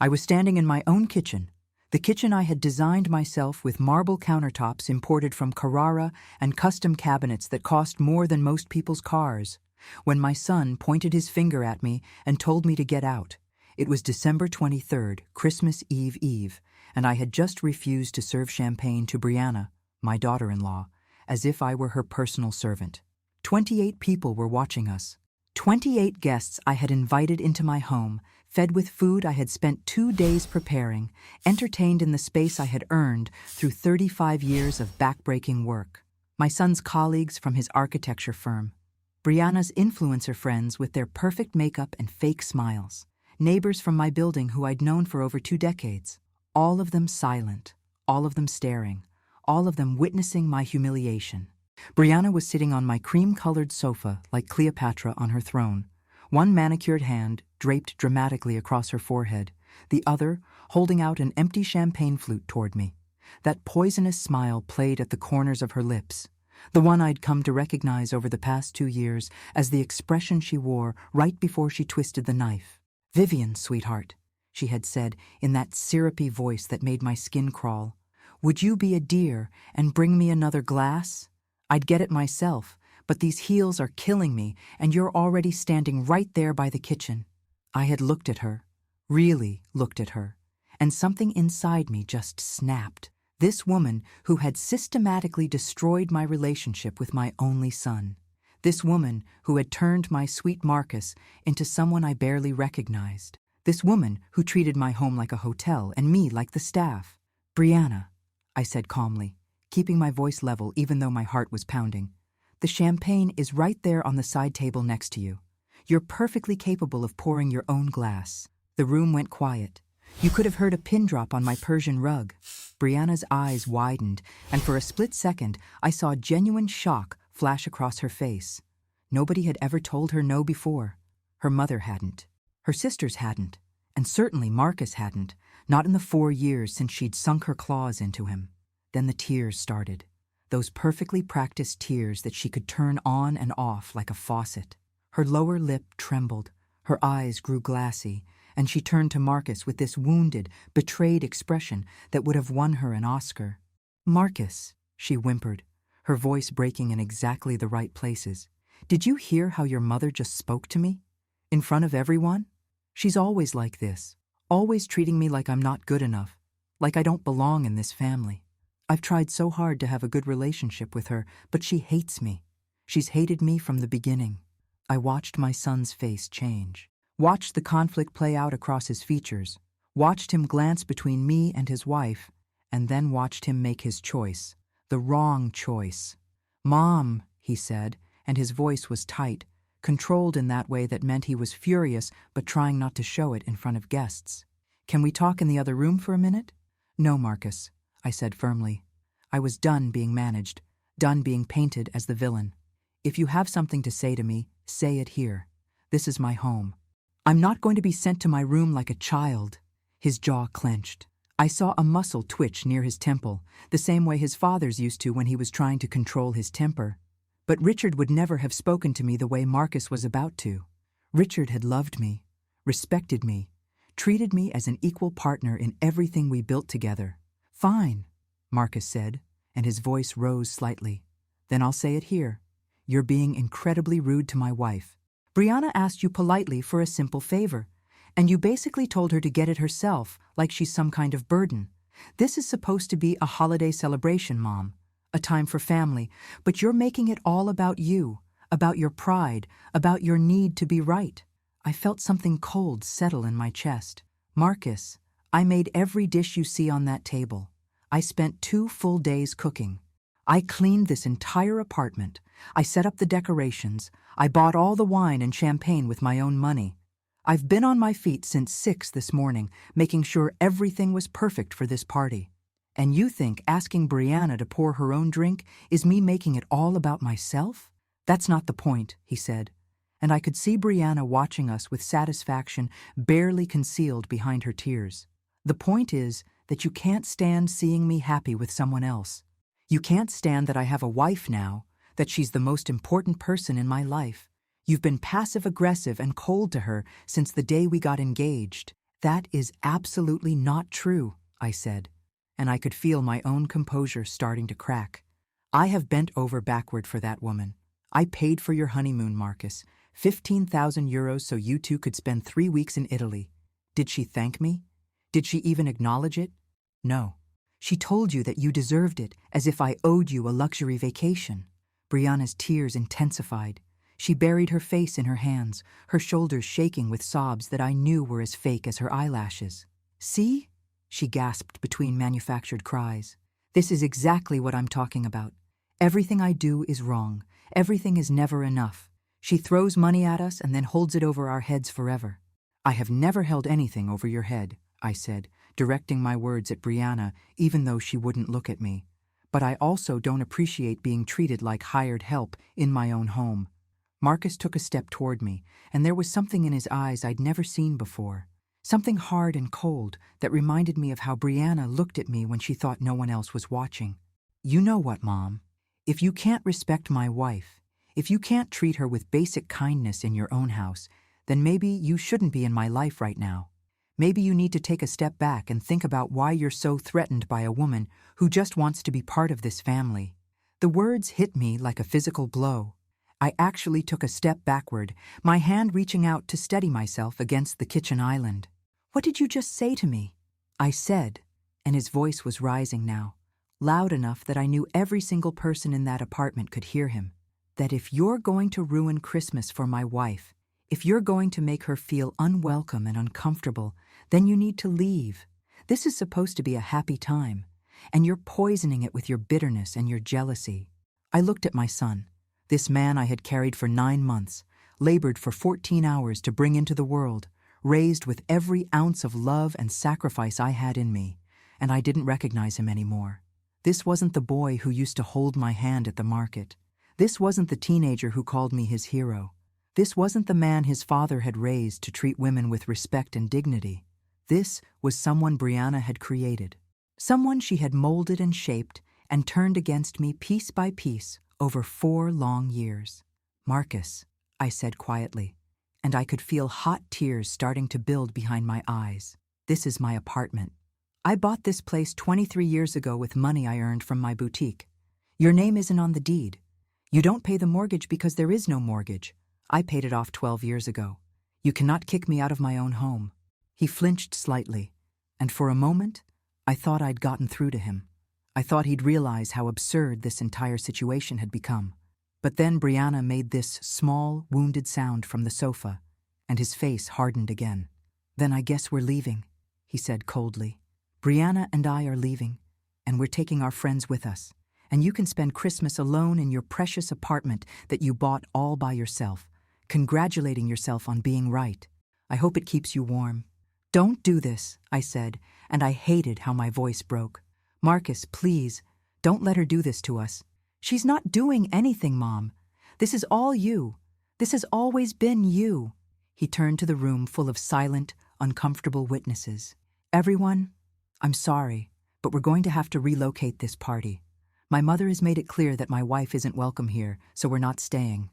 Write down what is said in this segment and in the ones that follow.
I was standing in my own kitchen, the kitchen I had designed myself with marble countertops imported from Carrara and custom cabinets that cost more than most people's cars, when my son pointed his finger at me and told me to get out. It was December 23rd, Christmas Eve, and I had just refused to serve champagne to Brianna, my daughter-in-law, as if I were her personal servant. 28 people were watching us. 28 guests I had invited into my home, fed with food I had spent 2 days preparing, entertained in the space I had earned through 35 years of backbreaking work. My son's colleagues from his architecture firm, Brianna's influencer friends with their perfect makeup and fake smiles, neighbors from my building who I'd known for over 2 decades, all of them silent, all of them staring, all of them witnessing my humiliation. Brianna was sitting on my cream-colored sofa like Cleopatra on her throne, one manicured hand draped dramatically across her forehead, the other holding out an empty champagne flute toward me. That poisonous smile played at the corners of her lips, the one I'd come to recognize over the past 2 years as the expression she wore right before she twisted the knife. "Vivian, sweetheart," she had said in that syrupy voice that made my skin crawl, "would you be a dear and bring me another glass? I'd get it myself, but these heels are killing me, and you're already standing right there by the kitchen." I had looked at her, really looked at her, and something inside me just snapped. This woman who had systematically destroyed my relationship with my only son. This woman who had turned my sweet Marcus into someone I barely recognized. This woman who treated my home like a hotel and me like the staff. "Brianna," I said calmly, keeping my voice level even though my heart was pounding. "The champagne is right there on the side table next to you. You're perfectly capable of pouring your own glass." The room went quiet. You could have heard a pin drop on my Persian rug. Brianna's eyes widened, and for a split second, I saw genuine shock flash across her face. Nobody had ever told her no before. Her mother hadn't. Her sisters hadn't. And certainly Marcus hadn't, not in the 4 years since she'd sunk her claws into him. Then the tears started. Those perfectly practiced tears that she could turn on and off like a faucet. Her lower lip trembled, her eyes grew glassy, and she turned to Marcus with this wounded, betrayed expression that would have won her an Oscar. "Marcus," she whimpered, her voice breaking in exactly the right places. "Did you hear how your mother just spoke to me? In front of everyone? She's always like this, always treating me like I'm not good enough, like I don't belong in this family. I've tried so hard to have a good relationship with her, but she hates me. She's hated me from the beginning." I watched my son's face change, watched the conflict play out across his features, watched him glance between me and his wife, and then watched him make his choice, the wrong choice. "Mom," he said, and his voice was tight, controlled in that way that meant he was furious but trying not to show it in front of guests. "Can we talk in the other room for a minute?" "No, Marcus," I said firmly. I was done being managed, done being painted as the villain. "If you have something to say to me, say it here. This is my home. I'm not going to be sent to my room like a child." His jaw clenched. I saw a muscle twitch near his temple, the same way his father's used to when he was trying to control his temper. But Richard would never have spoken to me the way Marcus was about to. Richard had loved me, respected me, treated me as an equal partner in everything we built together. "Fine," Marcus said, and his voice rose slightly. "Then I'll say it here. You're being incredibly rude to my wife. Brianna asked you politely for a simple favor, and you basically told her to get it herself, like she's some kind of burden. This is supposed to be a holiday celebration, Mom, a time for family, but you're making it all about you, about your pride, about your need to be right." I felt something cold settle in my chest. "Marcus, I made every dish you see on that table. I spent 2 full days cooking. I cleaned this entire apartment. I set up the decorations. I bought all the wine and champagne with my own money. I've been on my feet since 6 this morning, making sure everything was perfect for this party. And you think asking Brianna to pour her own drink is me making it all about myself? That's not the point," he said. And I could see Brianna watching us with satisfaction barely concealed behind her tears. "The point is that you can't stand seeing me happy with someone else. You can't stand that I have a wife now, that she's the most important person in my life. You've been passive-aggressive and cold to her since the day we got engaged, That is absolutely not true, I said, and I could feel my own composure starting to crack. I have bent over backward for that woman. I paid for your honeymoon, Marcus. 15,000 euros so you two could spend 3 weeks in Italy. Did she thank me? Did she even acknowledge it? No. She told you that you deserved it, as if I owed you a luxury vacation. Brianna's tears intensified. She buried her face in her hands, her shoulders shaking with sobs that I knew were as fake as her eyelashes. See? She gasped between manufactured cries. This is exactly what I'm talking about. Everything I do is wrong. Everything is never enough. She throws money at us and then holds it over our heads forever. I have never held anything over your head, I said, directing my words at Brianna even though she wouldn't look at me. But I also don't appreciate being treated like hired help in my own home. Marcus took a step toward me, and there was something in his eyes I'd never seen before. Something hard and cold that reminded me of how Brianna looked at me when she thought no one else was watching. You know what, Mom? If you can't respect my wife, if you can't treat her with basic kindness in your own house, then maybe you shouldn't be in my life right now. Maybe you need to take a step back and think about why you're so threatened by a woman who just wants to be part of this family. The words hit me like a physical blow. I actually took a step backward, my hand reaching out to steady myself against the kitchen island. What did you just say to me? I said, and his voice was rising now, loud enough that I knew every single person in that apartment could hear him, that if you're going to ruin Christmas for my wife, if you're going to make her feel unwelcome and uncomfortable, then you need to leave. This is supposed to be a happy time, and you're poisoning it with your bitterness and your jealousy. I looked at my son, this man I had carried for 9 months, labored for 14 hours to bring into the world, raised with every ounce of love and sacrifice I had in me, and I didn't recognize him anymore. This wasn't the boy who used to hold my hand at the market. This wasn't the teenager who called me his hero. This wasn't the man his father had raised to treat women with respect and dignity. This was someone Brianna had created, someone she had molded and shaped and turned against me piece by piece over 4 long years. Marcus, I said quietly, and I could feel hot tears starting to build behind my eyes. This is my apartment. I bought this place 23 years ago with money I earned from my boutique. Your name isn't on the deed. You don't pay the mortgage because there is no mortgage. I paid it off 12 years ago. You cannot kick me out of my own home. He flinched slightly, and for a moment, I thought I'd gotten through to him. I thought he'd realize how absurd this entire situation had become. But then Brianna made this small, wounded sound from the sofa, and his face hardened again. Then I guess we're leaving, he said coldly. Brianna and I are leaving, and we're taking our friends with us. And you can spend Christmas alone in your precious apartment that you bought all by yourself, congratulating yourself on being right. I hope it keeps you warm. Don't do this, I said, and I hated how my voice broke. Marcus, please, don't let her do this to us. She's not doing anything, Mom. This is all you. This has always been you. He turned to the room full of silent, uncomfortable witnesses. Everyone, I'm sorry, but we're going to have to relocate this party. My mother has made it clear that my wife isn't welcome here, so we're not staying.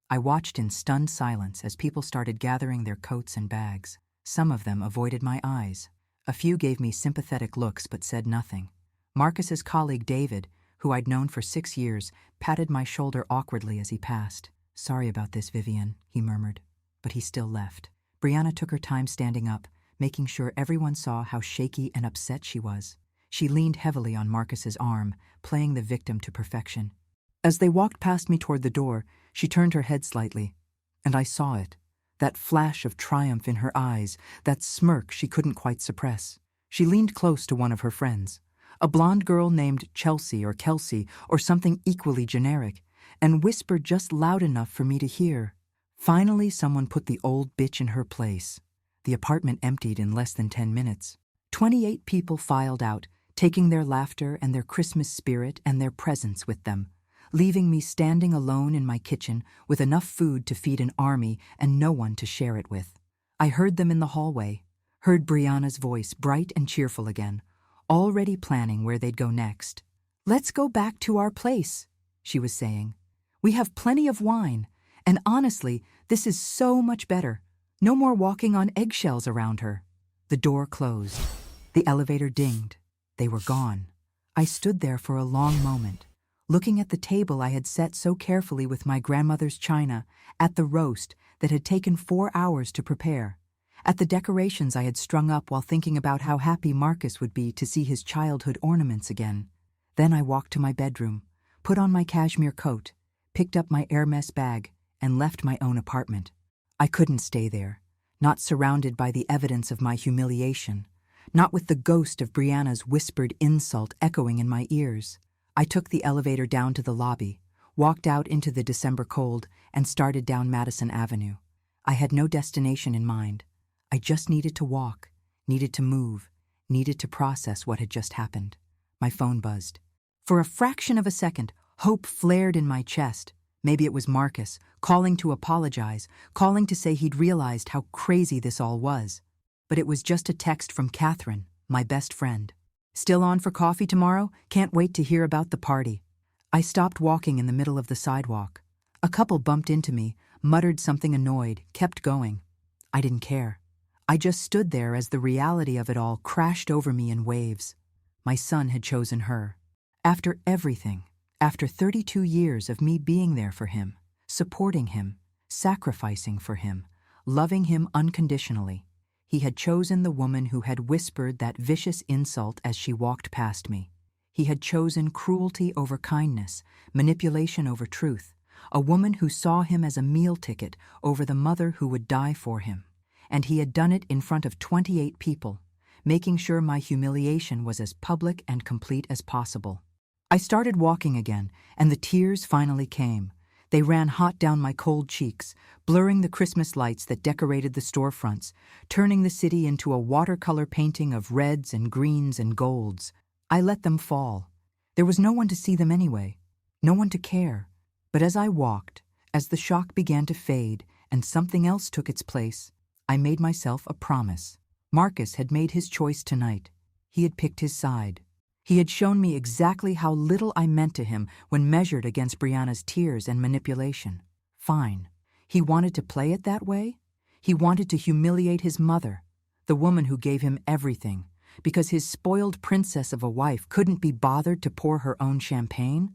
I watched in stunned silence as people started gathering their coats and bags. Some of them avoided my eyes. A few gave me sympathetic looks but said nothing. Marcus's colleague David, who I'd known for 6 years, patted my shoulder awkwardly as he passed. Sorry about this, Vivian, he murmured, but he still left. Brianna took her time standing up, making sure everyone saw how shaky and upset she was. She leaned heavily on Marcus's arm, playing the victim to perfection. As they walked past me toward the door, she turned her head slightly, and I saw it. That flash of triumph in her eyes, that smirk she couldn't quite suppress. She leaned close to one of her friends, a blonde girl named Chelsea or Kelsey or something equally generic, and whispered just loud enough for me to hear. Finally, someone put the old bitch in her place. The apartment emptied in less than 10 minutes. 28 people filed out, taking their laughter and their Christmas spirit and their presents with them, leaving me standing alone in my kitchen with enough food to feed an army and no one to share it with. I heard them in the hallway, heard Brianna's voice bright and cheerful again, already planning where they'd go next. Let's go back to our place, she was saying. We have plenty of wine, and honestly, this is so much better. No more walking on eggshells around her. The door closed. The elevator dinged. They were gone. I stood there for a long moment, looking at the table I had set so carefully with my grandmother's china, at the roast that had taken 4 hours to prepare, at the decorations I had strung up while thinking about how happy Marcus would be to see his childhood ornaments again. Then I walked to my bedroom, put on my cashmere coat, picked up my Hermes bag, and left my own apartment. I couldn't stay there, not surrounded by the evidence of my humiliation, not with the ghost of Brianna's whispered insult echoing in my ears. I took the elevator down to the lobby, walked out into the December cold, and started down Madison Avenue. I had no destination in mind. I just needed to walk, needed to move, needed to process what had just happened. My phone buzzed. For a fraction of a second, hope flared in my chest. Maybe it was Marcus, calling to apologize, calling to say he'd realized how crazy this all was. But it was just a text from Catherine, my best friend. Still on for coffee tomorrow? Can't wait to hear about the party. I stopped walking in the middle of the sidewalk. A couple bumped into me, muttered something annoyed, kept going. I didn't care. I just stood there as the reality of it all crashed over me in waves. My son had chosen her. After everything, after 32 years of me being there for him, supporting him, sacrificing for him, loving him unconditionally, he had chosen the woman who had whispered that vicious insult as she walked past me. He had chosen cruelty over kindness, manipulation over truth, a woman who saw him as a meal ticket over the mother who would die for him. And he had done it in front of 28 people, making sure my humiliation was as public and complete as possible. I started walking again, and the tears finally came. They ran hot down my cold cheeks, blurring the Christmas lights that decorated the storefronts, turning the city into a watercolor painting of reds and greens and golds. I let them fall. There was no one to see them anyway, no one to care. But as I walked, as the shock began to fade and something else took its place, I made myself a promise. Marcus had made his choice tonight. He had picked his side. He had shown me exactly how little I meant to him when measured against Brianna's tears and manipulation. Fine. He wanted to play it that way? He wanted to humiliate his mother, the woman who gave him everything, because his spoiled princess of a wife couldn't be bothered to pour her own champagne?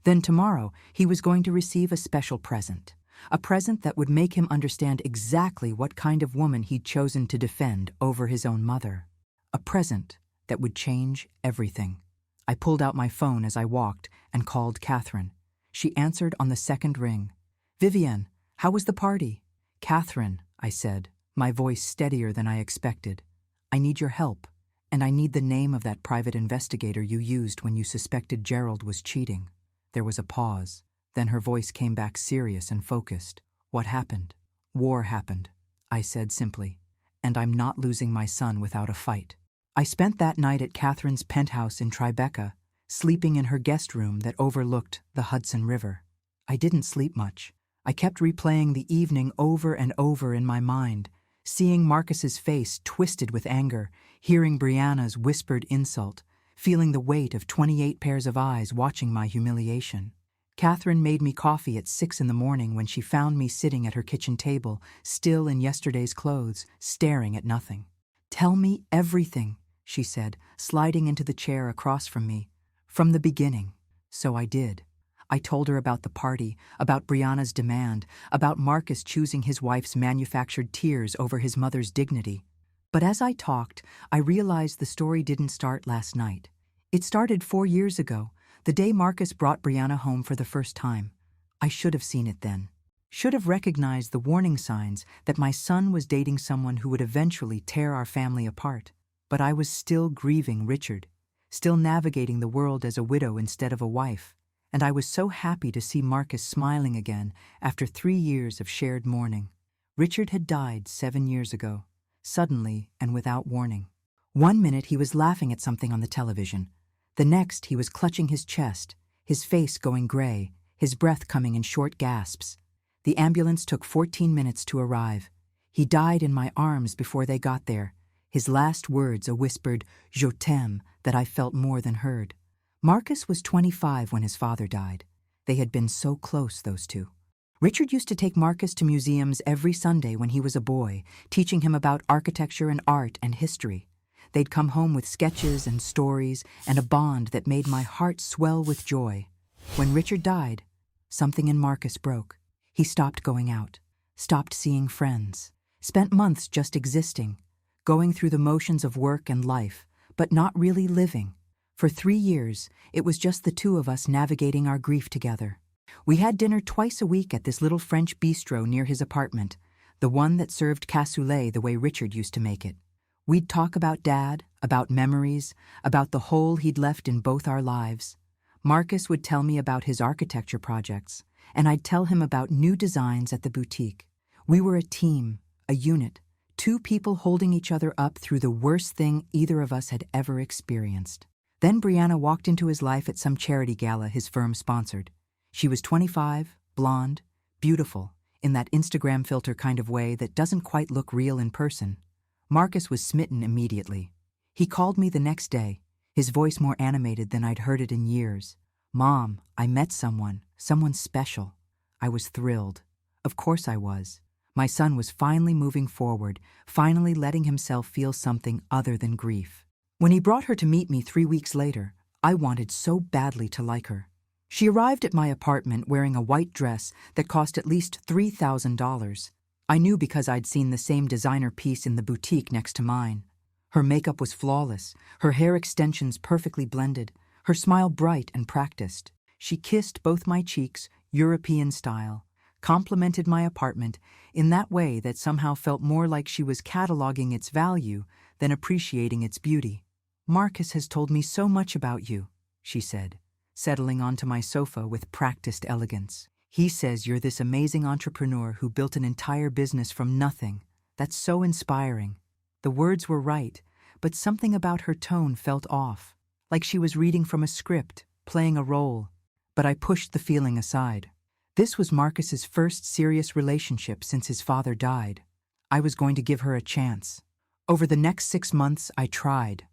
Then tomorrow he was going to receive a special present. A present that would make him understand exactly what kind of woman he'd chosen to defend over his own mother. A present that would change everything. I pulled out my phone as I walked and called Catherine. She answered on the second ring. "Vivienne, how was the party?" "Catherine," I said, my voice steadier than I expected. "I need your help, and I need the name of that private investigator you used when you suspected Gerald was cheating." There was a pause. Then her voice came back serious and focused. "What happened?" "War happened," I said simply, "and I'm not losing my son without a fight." I spent that night at Catherine's penthouse in Tribeca, sleeping in her guest room that overlooked the Hudson River. I didn't sleep much. I kept replaying the evening over and over in my mind, seeing Marcus's face twisted with anger, hearing Brianna's whispered insult, feeling the weight of 28 pairs of eyes watching my humiliation. Catherine made me coffee at 6 in the morning when she found me sitting at her kitchen table, still in yesterday's clothes, staring at nothing. "Tell me everything," she said, sliding into the chair across from me. "From the beginning." So I did. I told her about the party, about Brianna's demand, about Marcus choosing his wife's manufactured tears over his mother's dignity. But as I talked, I realized the story didn't start last night. It started 4 years ago, the day Marcus brought Brianna home for the first time. I should have seen it then. Should have recognized the warning signs that my son was dating someone who would eventually tear our family apart. But I was still grieving Richard, still navigating the world as a widow instead of a wife, and I was so happy to see Marcus smiling again after 3 years of shared mourning. Richard had died 7 years ago, suddenly and without warning. One minute he was laughing at something on the television. The next he was clutching his chest, his face going gray, his breath coming in short gasps. The ambulance took 14 minutes to arrive. He died in my arms before they got there, his last words a whispered "Je t'aime" that I felt more than heard. Marcus was 25 when his father died. They had been so close, those two. Richard used to take Marcus to museums every Sunday when he was a boy, teaching him about architecture and art and history. They'd come home with sketches and stories and a bond that made my heart swell with joy. When Richard died, something in Marcus broke. He stopped going out, stopped seeing friends, spent months just existing, going through the motions of work and life, but not really living. For 3 years, it was just the two of us navigating our grief together. We had dinner twice a week at this little French bistro near his apartment, the one that served cassoulet the way Richard used to make it. We'd talk about Dad, about memories, about the hole he'd left in both our lives. Marcus would tell me about his architecture projects, and I'd tell him about new designs at the boutique. We were a team, a unit, 2 people holding each other up through the worst thing either of us had ever experienced. Then Brianna walked into his life at some charity gala his firm sponsored. She was 25, blonde, beautiful, in that Instagram filter kind of way that doesn't quite look real in person. Marcus was smitten immediately. He called me the next day, his voice more animated than I'd heard it in years. "Mom, I met someone special." I was thrilled. Of course I was. My son was finally moving forward, finally letting himself feel something other than grief. When he brought her to meet me 3 weeks later, I wanted so badly to like her. She arrived at my apartment wearing a white dress that cost at least $3,000. I knew because I'd seen the same designer piece in the boutique next to mine. Her makeup was flawless, her hair extensions perfectly blended, her smile bright and practiced. She kissed both my cheeks, European style, complimented my apartment in that way that somehow felt more like she was cataloging its value than appreciating its beauty. "Marcus has told me so much about you," she said, settling onto my sofa with practiced elegance. "He says you're this amazing entrepreneur who built an entire business from nothing. That's so inspiring." The words were right, but something about her tone felt off, like she was reading from a script, playing a role. But I pushed the feeling aside. This was Marcus's first serious relationship since his father died. I was going to give her a chance. Over the next 6 months, I tried.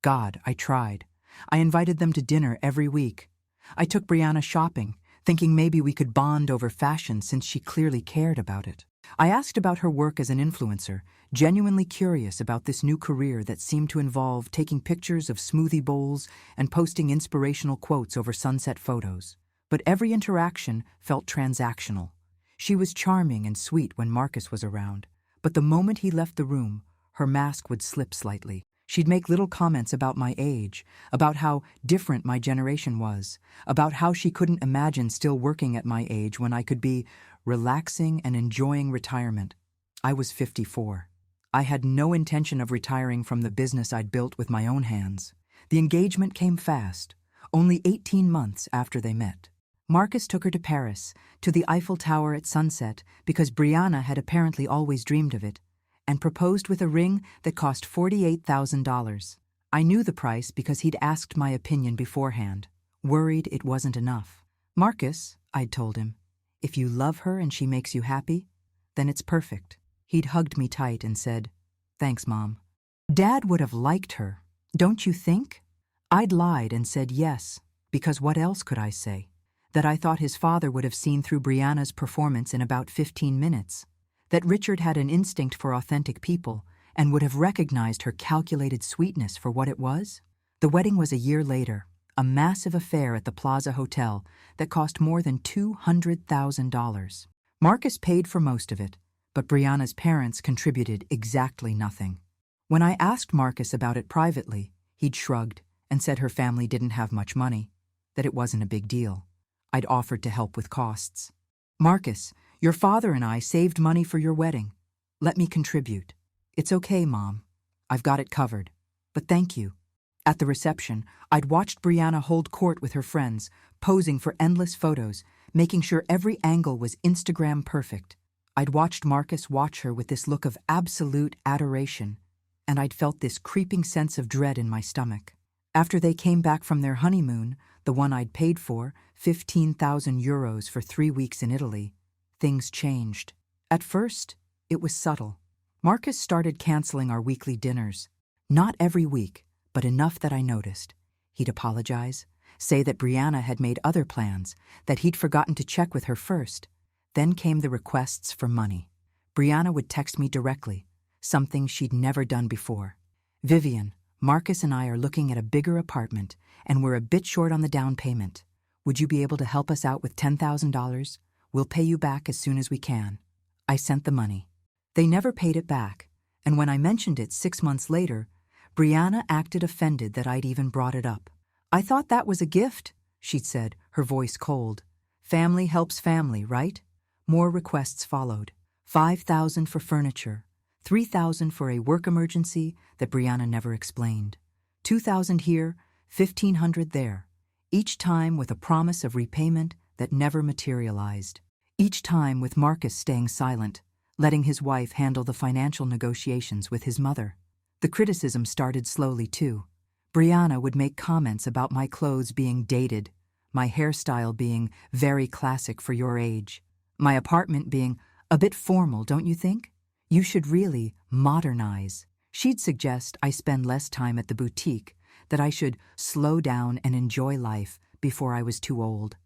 God, I tried. I invited them to dinner every week. I took Brianna shopping, thinking maybe we could bond over fashion since she clearly cared about it. I asked about her work as an influencer, genuinely curious about this new career that seemed to involve taking pictures of smoothie bowls and posting inspirational quotes over sunset photos. But every interaction felt transactional. She was charming and sweet when Marcus was around, but the moment he left the room, her mask would slip slightly. She'd make little comments about my age, about how different my generation was, about how she couldn't imagine still working at my age when I could be relaxing and enjoying retirement. I was 54. I had no intention of retiring from the business I'd built with my own hands. The engagement came fast, only 18 months after they met. Marcus took her to Paris, to the Eiffel Tower at sunset, because Brianna had apparently always dreamed of it, and proposed with a ring that cost $48,000. I knew the price because he'd asked my opinion beforehand, worried it wasn't enough. "Marcus," I'd told him, "if you love her and she makes you happy, then it's perfect." He'd hugged me tight and said, "Thanks, Mom." Dad would have liked her, don't you think? I'd lied and said yes, because what else could I say? That I thought his father would have seen through Brianna's performance in about 15 minutes. That Richard had an instinct for authentic people and would have recognized her calculated sweetness for what it was. The wedding was a year later, a massive affair at the Plaza Hotel that cost more than $200,000. Marcus paid for most of it, but Brianna's parents contributed exactly nothing. When I asked Marcus about it privately, he'd shrugged and said her family didn't have much money, that it wasn't a big deal. I'd offered to help with costs. "Marcus, your father and I saved money for your wedding. Let me contribute." "It's okay, Mom. I've got it covered. But thank you." At the reception, I'd watched Brianna hold court with her friends, posing for endless photos, making sure every angle was Instagram perfect. I'd watched Marcus watch her with this look of absolute adoration, and I'd felt this creeping sense of dread in my stomach. After they came back from their honeymoon, the one I'd paid for, 15,000 euros for 3 weeks in Italy, things changed. At first, it was subtle. Marcus started canceling our weekly dinners. Not every week, but enough that I noticed. He'd apologize, say that Brianna had made other plans, that he'd forgotten to check with her first. Then came the requests for money. Brianna would text me directly, something she'd never done before. Vivian, Marcus and I are looking at a bigger apartment, and we're a bit short on the down payment. Would you be able to help us out with $10,000? We'll pay you back as soon as we can. I sent the money. They never paid it back, and when I mentioned it 6 months later, Brianna acted offended that I'd even brought it up. I thought that was a gift, she'd said, her voice cold. Family helps family, right? More requests followed. $5,000 for furniture, $3,000 for a work emergency that Brianna never explained. $2,000 here, $1,500 there. Each time with a promise of repayment that never materialized. Each time with Marcus staying silent, letting his wife handle the financial negotiations with his mother. The criticism started slowly too. Brianna would make comments about my clothes being dated, my hairstyle being very classic for your age, my apartment being a bit formal, don't you think? You should really modernize. She'd suggest I spend less time at the boutique, that I should slow down and enjoy life before I was too old.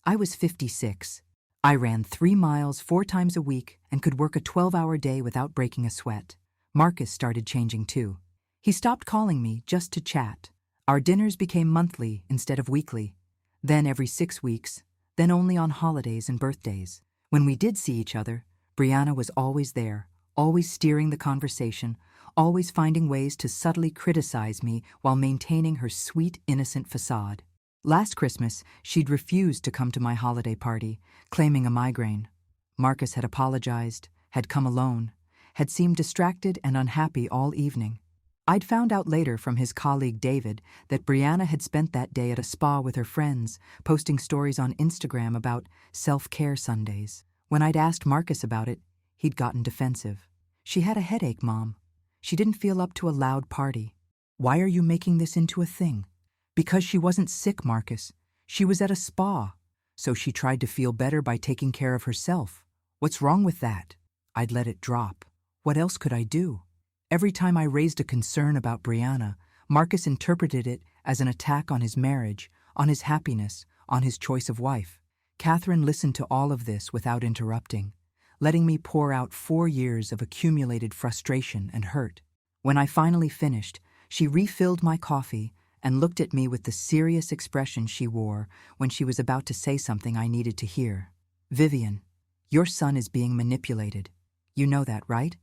I was 56. I ran 3 miles 4 times a week and could work a 12-hour day without breaking a sweat. Marcus started changing too. He stopped calling me just to chat. Our dinners became monthly instead of weekly, then every 6 weeks, then only on holidays and birthdays. When we did see each other, Brianna was always there, always steering the conversation, always finding ways to subtly criticize me while maintaining her sweet, innocent facade. Last Christmas, she'd refused to come to my holiday party, claiming a migraine. Marcus had apologized, had come alone, had seemed distracted and unhappy all evening. I'd found out later from his colleague David that Brianna had spent that day at a spa with her friends, posting stories on Instagram about self-care Sundays. When I'd asked Marcus about it, he'd gotten defensive. She had a headache, Mom. She didn't feel up to a loud party. Why are you making this into a thing? Because she wasn't sick, Marcus. She was at a spa. So she tried to feel better by taking care of herself. What's wrong with that? I'd let it drop. What else could I do? Every time I raised a concern about Brianna, Marcus interpreted it as an attack on his marriage, on his happiness, on his choice of wife. Catherine listened to all of this without interrupting, letting me pour out 4 years of accumulated frustration and hurt. When I finally finished, she refilled my coffee and looked at me with the serious expression she wore when she was about to say something I needed to hear. Vivian, your son is being manipulated. You know that, right?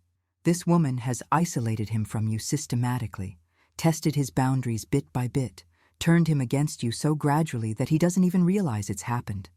This woman has isolated him from you systematically, tested his boundaries bit by bit, turned him against you so gradually that he doesn't even realize it's happened.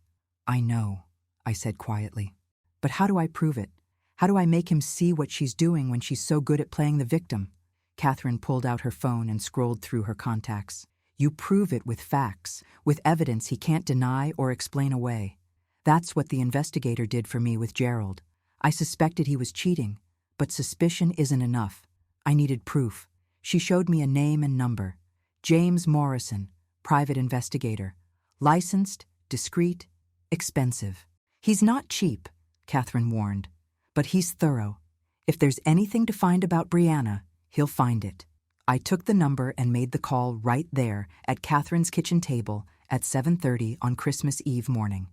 I know, I said quietly. But how do I prove it? How do I make him see what she's doing when she's so good at playing the victim? Catherine pulled out her phone and scrolled through her contacts. You prove it with facts, with evidence he can't deny or explain away. That's what the investigator did for me with Gerald. I suspected he was cheating, but suspicion isn't enough. I needed proof. She showed me a name and number. James Morrison, private investigator. Licensed, discreet, expensive. He's not cheap, Catherine warned, but he's thorough. If there's anything to find about Brianna, he'll find it. I took the number and made the call right there at Catherine's kitchen table at 7:30 on Christmas Eve morning.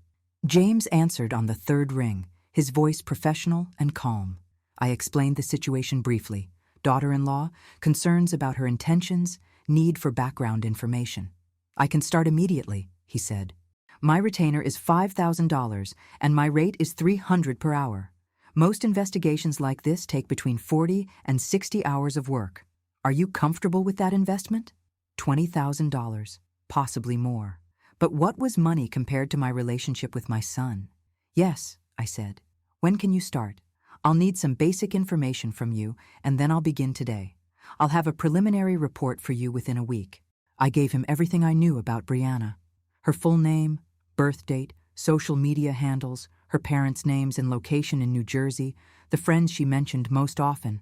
James answered on the 3rd ring, his voice professional and calm. I explained the situation briefly. Daughter-in-law, concerns about her intentions, need for background information. I can start immediately, he said. My retainer is $5,000 and my rate is $300 per hour. Most investigations like this take between 40 and 60 hours of work. Are you comfortable with that investment? $20,000, possibly more. But what was money compared to my relationship with my son? Yes, I said. When can you start? I'll need some basic information from you, and then I'll begin today. I'll have a preliminary report for you within a week. I gave him everything I knew about Brianna. Her full name, birth date, social media handles, her parents' names and location in New Jersey, the friends she mentioned most often,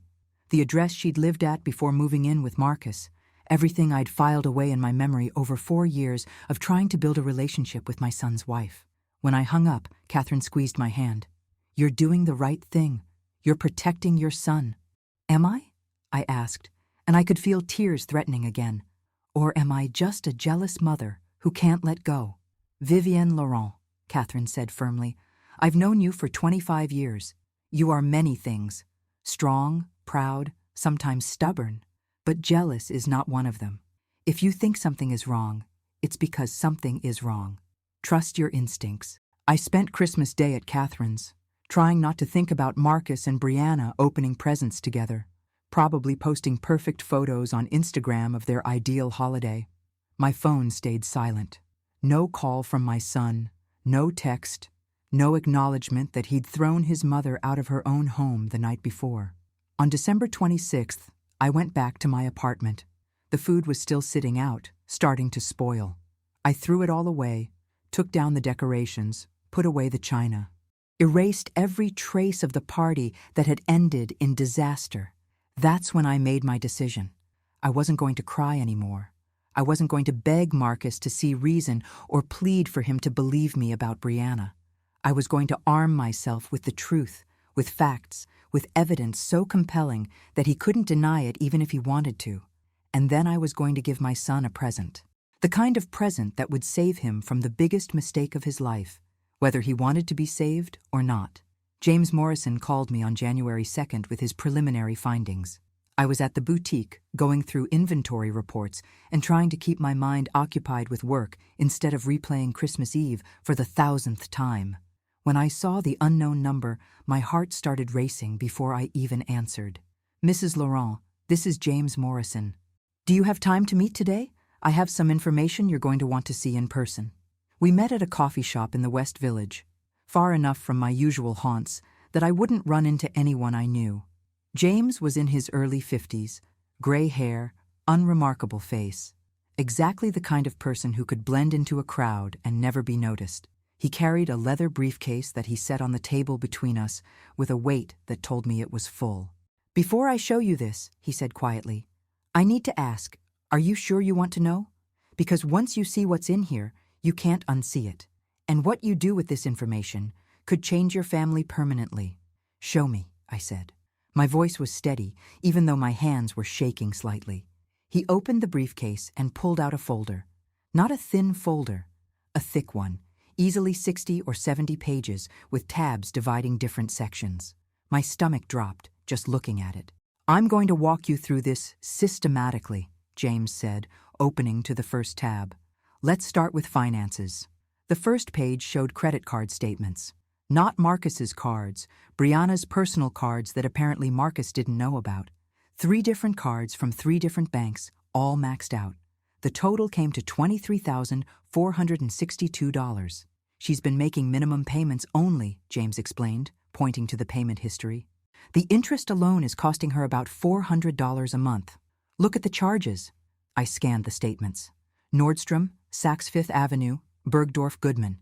the address she'd lived at before moving in with Marcus, everything I'd filed away in my memory over 4 years of trying to build a relationship with my son's wife. When I hung up, Catherine squeezed my hand. You're doing the right thing. You're protecting your son. Am I? I asked, and I could feel tears threatening again. Or am I just a jealous mother who can't let go? Vivienne Laurent, Catherine said firmly. I've known you for 25 years. You are many things. Strong, proud, sometimes stubborn. But jealous is not one of them. If you think something is wrong, it's because something is wrong. Trust your instincts. I spent Christmas Day at Catherine's, trying not to think about Marcus and Brianna opening presents together, probably posting perfect photos on Instagram of their ideal holiday. My phone stayed silent. No call from my son, no text, no acknowledgement that he'd thrown his mother out of her own home the night before. On December 26th, I went back to my apartment. The food was still sitting out, starting to spoil. I threw it all away, took down the decorations, put away the china, erased every trace of the party that had ended in disaster. That's when I made my decision. I wasn't going to cry anymore. I wasn't going to beg Marcus to see reason or plead for him to believe me about Brianna. I was going to arm myself with the truth, with facts, with evidence so compelling that he couldn't deny it even if he wanted to. And then I was going to give my son a present. The kind of present that would save him from the biggest mistake of his life, whether he wanted to be saved or not. James Morrison called me on January 2nd with his preliminary findings. I was at the boutique, going through inventory reports and trying to keep my mind occupied with work instead of replaying Christmas Eve for the 1,000th time. When I saw the unknown number, my heart started racing before I even answered. Mrs. Laurent, this is James Morrison. Do you have time to meet today? I have some information you're going to want to see in person. We met at a coffee shop in the West Village, far enough from my usual haunts that I wouldn't run into anyone I knew. James was in his early 50s, gray hair, unremarkable face, exactly the kind of person who could blend into a crowd and never be noticed. He carried a leather briefcase that he set on the table between us with a weight that told me it was full. Before I show you this, he said quietly, I need to ask, are you sure you want to know? Because once you see what's in here, you can't unsee it. And what you do with this information could change your family permanently. Show me, I said. My voice was steady, even though my hands were shaking slightly. He opened the briefcase and pulled out a folder. Not a thin folder, a thick one, easily 60 or 70 pages with tabs dividing different sections. My stomach dropped just looking at it. I'm going to walk you through this systematically, James said, opening to the first tab. Let's start with finances. The first page showed credit card statements. Not Marcus's cards, Brianna's personal cards that apparently Marcus didn't know about. 3 different cards from 3 different banks, all maxed out. The total came to $23,462. She's been making minimum payments only, James explained, pointing to the payment history. The interest alone is costing her about $400 a month. Look at the charges. I scanned the statements. Nordstrom, Saks Fifth Avenue, Bergdorf Goodman.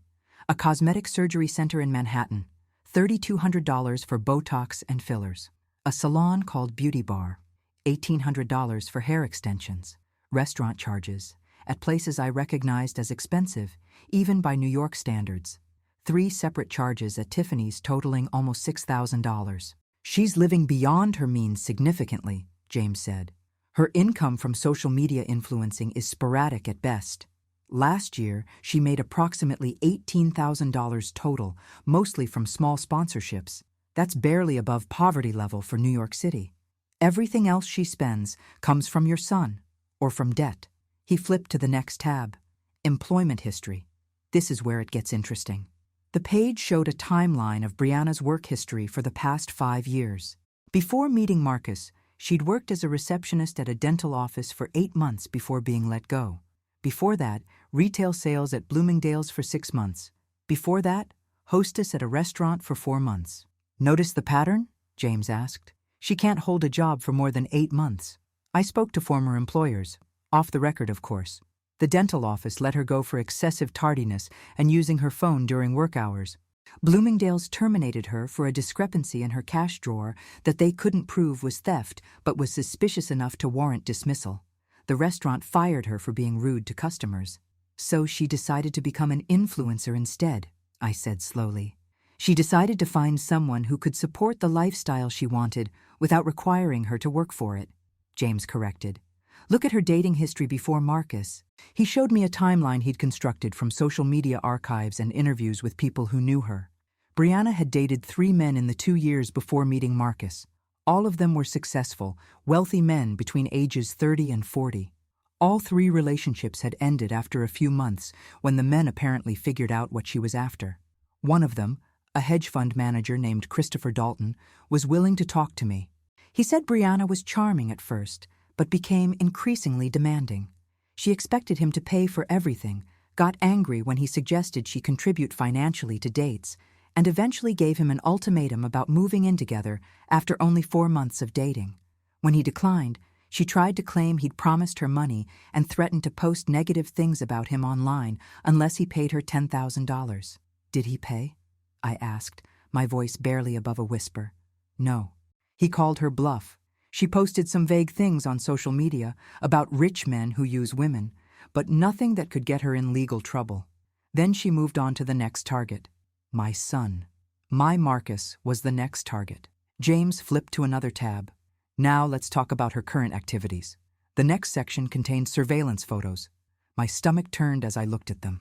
A cosmetic surgery center in Manhattan. $3,200 for Botox and fillers. A salon called Beauty Bar. $1,800 for hair extensions. Restaurant charges, at places I recognized as expensive, even by New York standards. 3 separate charges at Tiffany's totaling almost $6,000. She's living beyond her means significantly, James said. Her income from social media influencing is sporadic at best. Last year, she made approximately $18,000 total, mostly from small sponsorships. That's barely above poverty level for New York City. Everything else she spends comes from your son, or from debt. He flipped to the next tab. Employment history. This is where it gets interesting. The page showed a timeline of Brianna's work history for the past 5 years. Before meeting Marcus, she'd worked as a receptionist at a dental office for 8 months before being let go. Before that, retail sales at Bloomingdale's for 6 months. Before that, hostess at a restaurant for 4 months. Notice the pattern? James asked. She can't hold a job for more than 8 months. I spoke to former employers, off the record of course. The dental office let her go for excessive tardiness and using her phone during work hours. Bloomingdale's terminated her for a discrepancy in her cash drawer that they couldn't prove was theft but was suspicious enough to warrant dismissal. The restaurant fired her for being rude to customers. So she decided to become an influencer instead, I said slowly. She decided to find someone who could support the lifestyle she wanted without requiring her to work for it, James corrected. Look at her dating history before Marcus. He showed me a timeline he'd constructed from social media archives and interviews with people who knew her. Brianna had dated 3 men in the 2 years before meeting Marcus. All of them were successful, wealthy men between ages 30 and 40. All 3 relationships had ended after a few months when the men apparently figured out what she was after. One of them, a hedge fund manager named Christopher Dalton, was willing to talk to me. He said Brianna was charming at first, but became increasingly demanding. She expected him to pay for everything, got angry when he suggested she contribute financially to dates, and eventually gave him an ultimatum about moving in together after only 4 months of dating. When he declined, she tried to claim he'd promised her money and threatened to post negative things about him online unless he paid her $10,000. Did he pay? I asked, my voice barely above a whisper. No. He called her bluff. She posted some vague things on social media about rich men who use women, but nothing that could get her in legal trouble. Then she moved on to the next target. My son. My Marcus was the next target. James flipped to another tab. Now let's talk about her current activities. The next section contained surveillance photos. My stomach turned as I looked at them.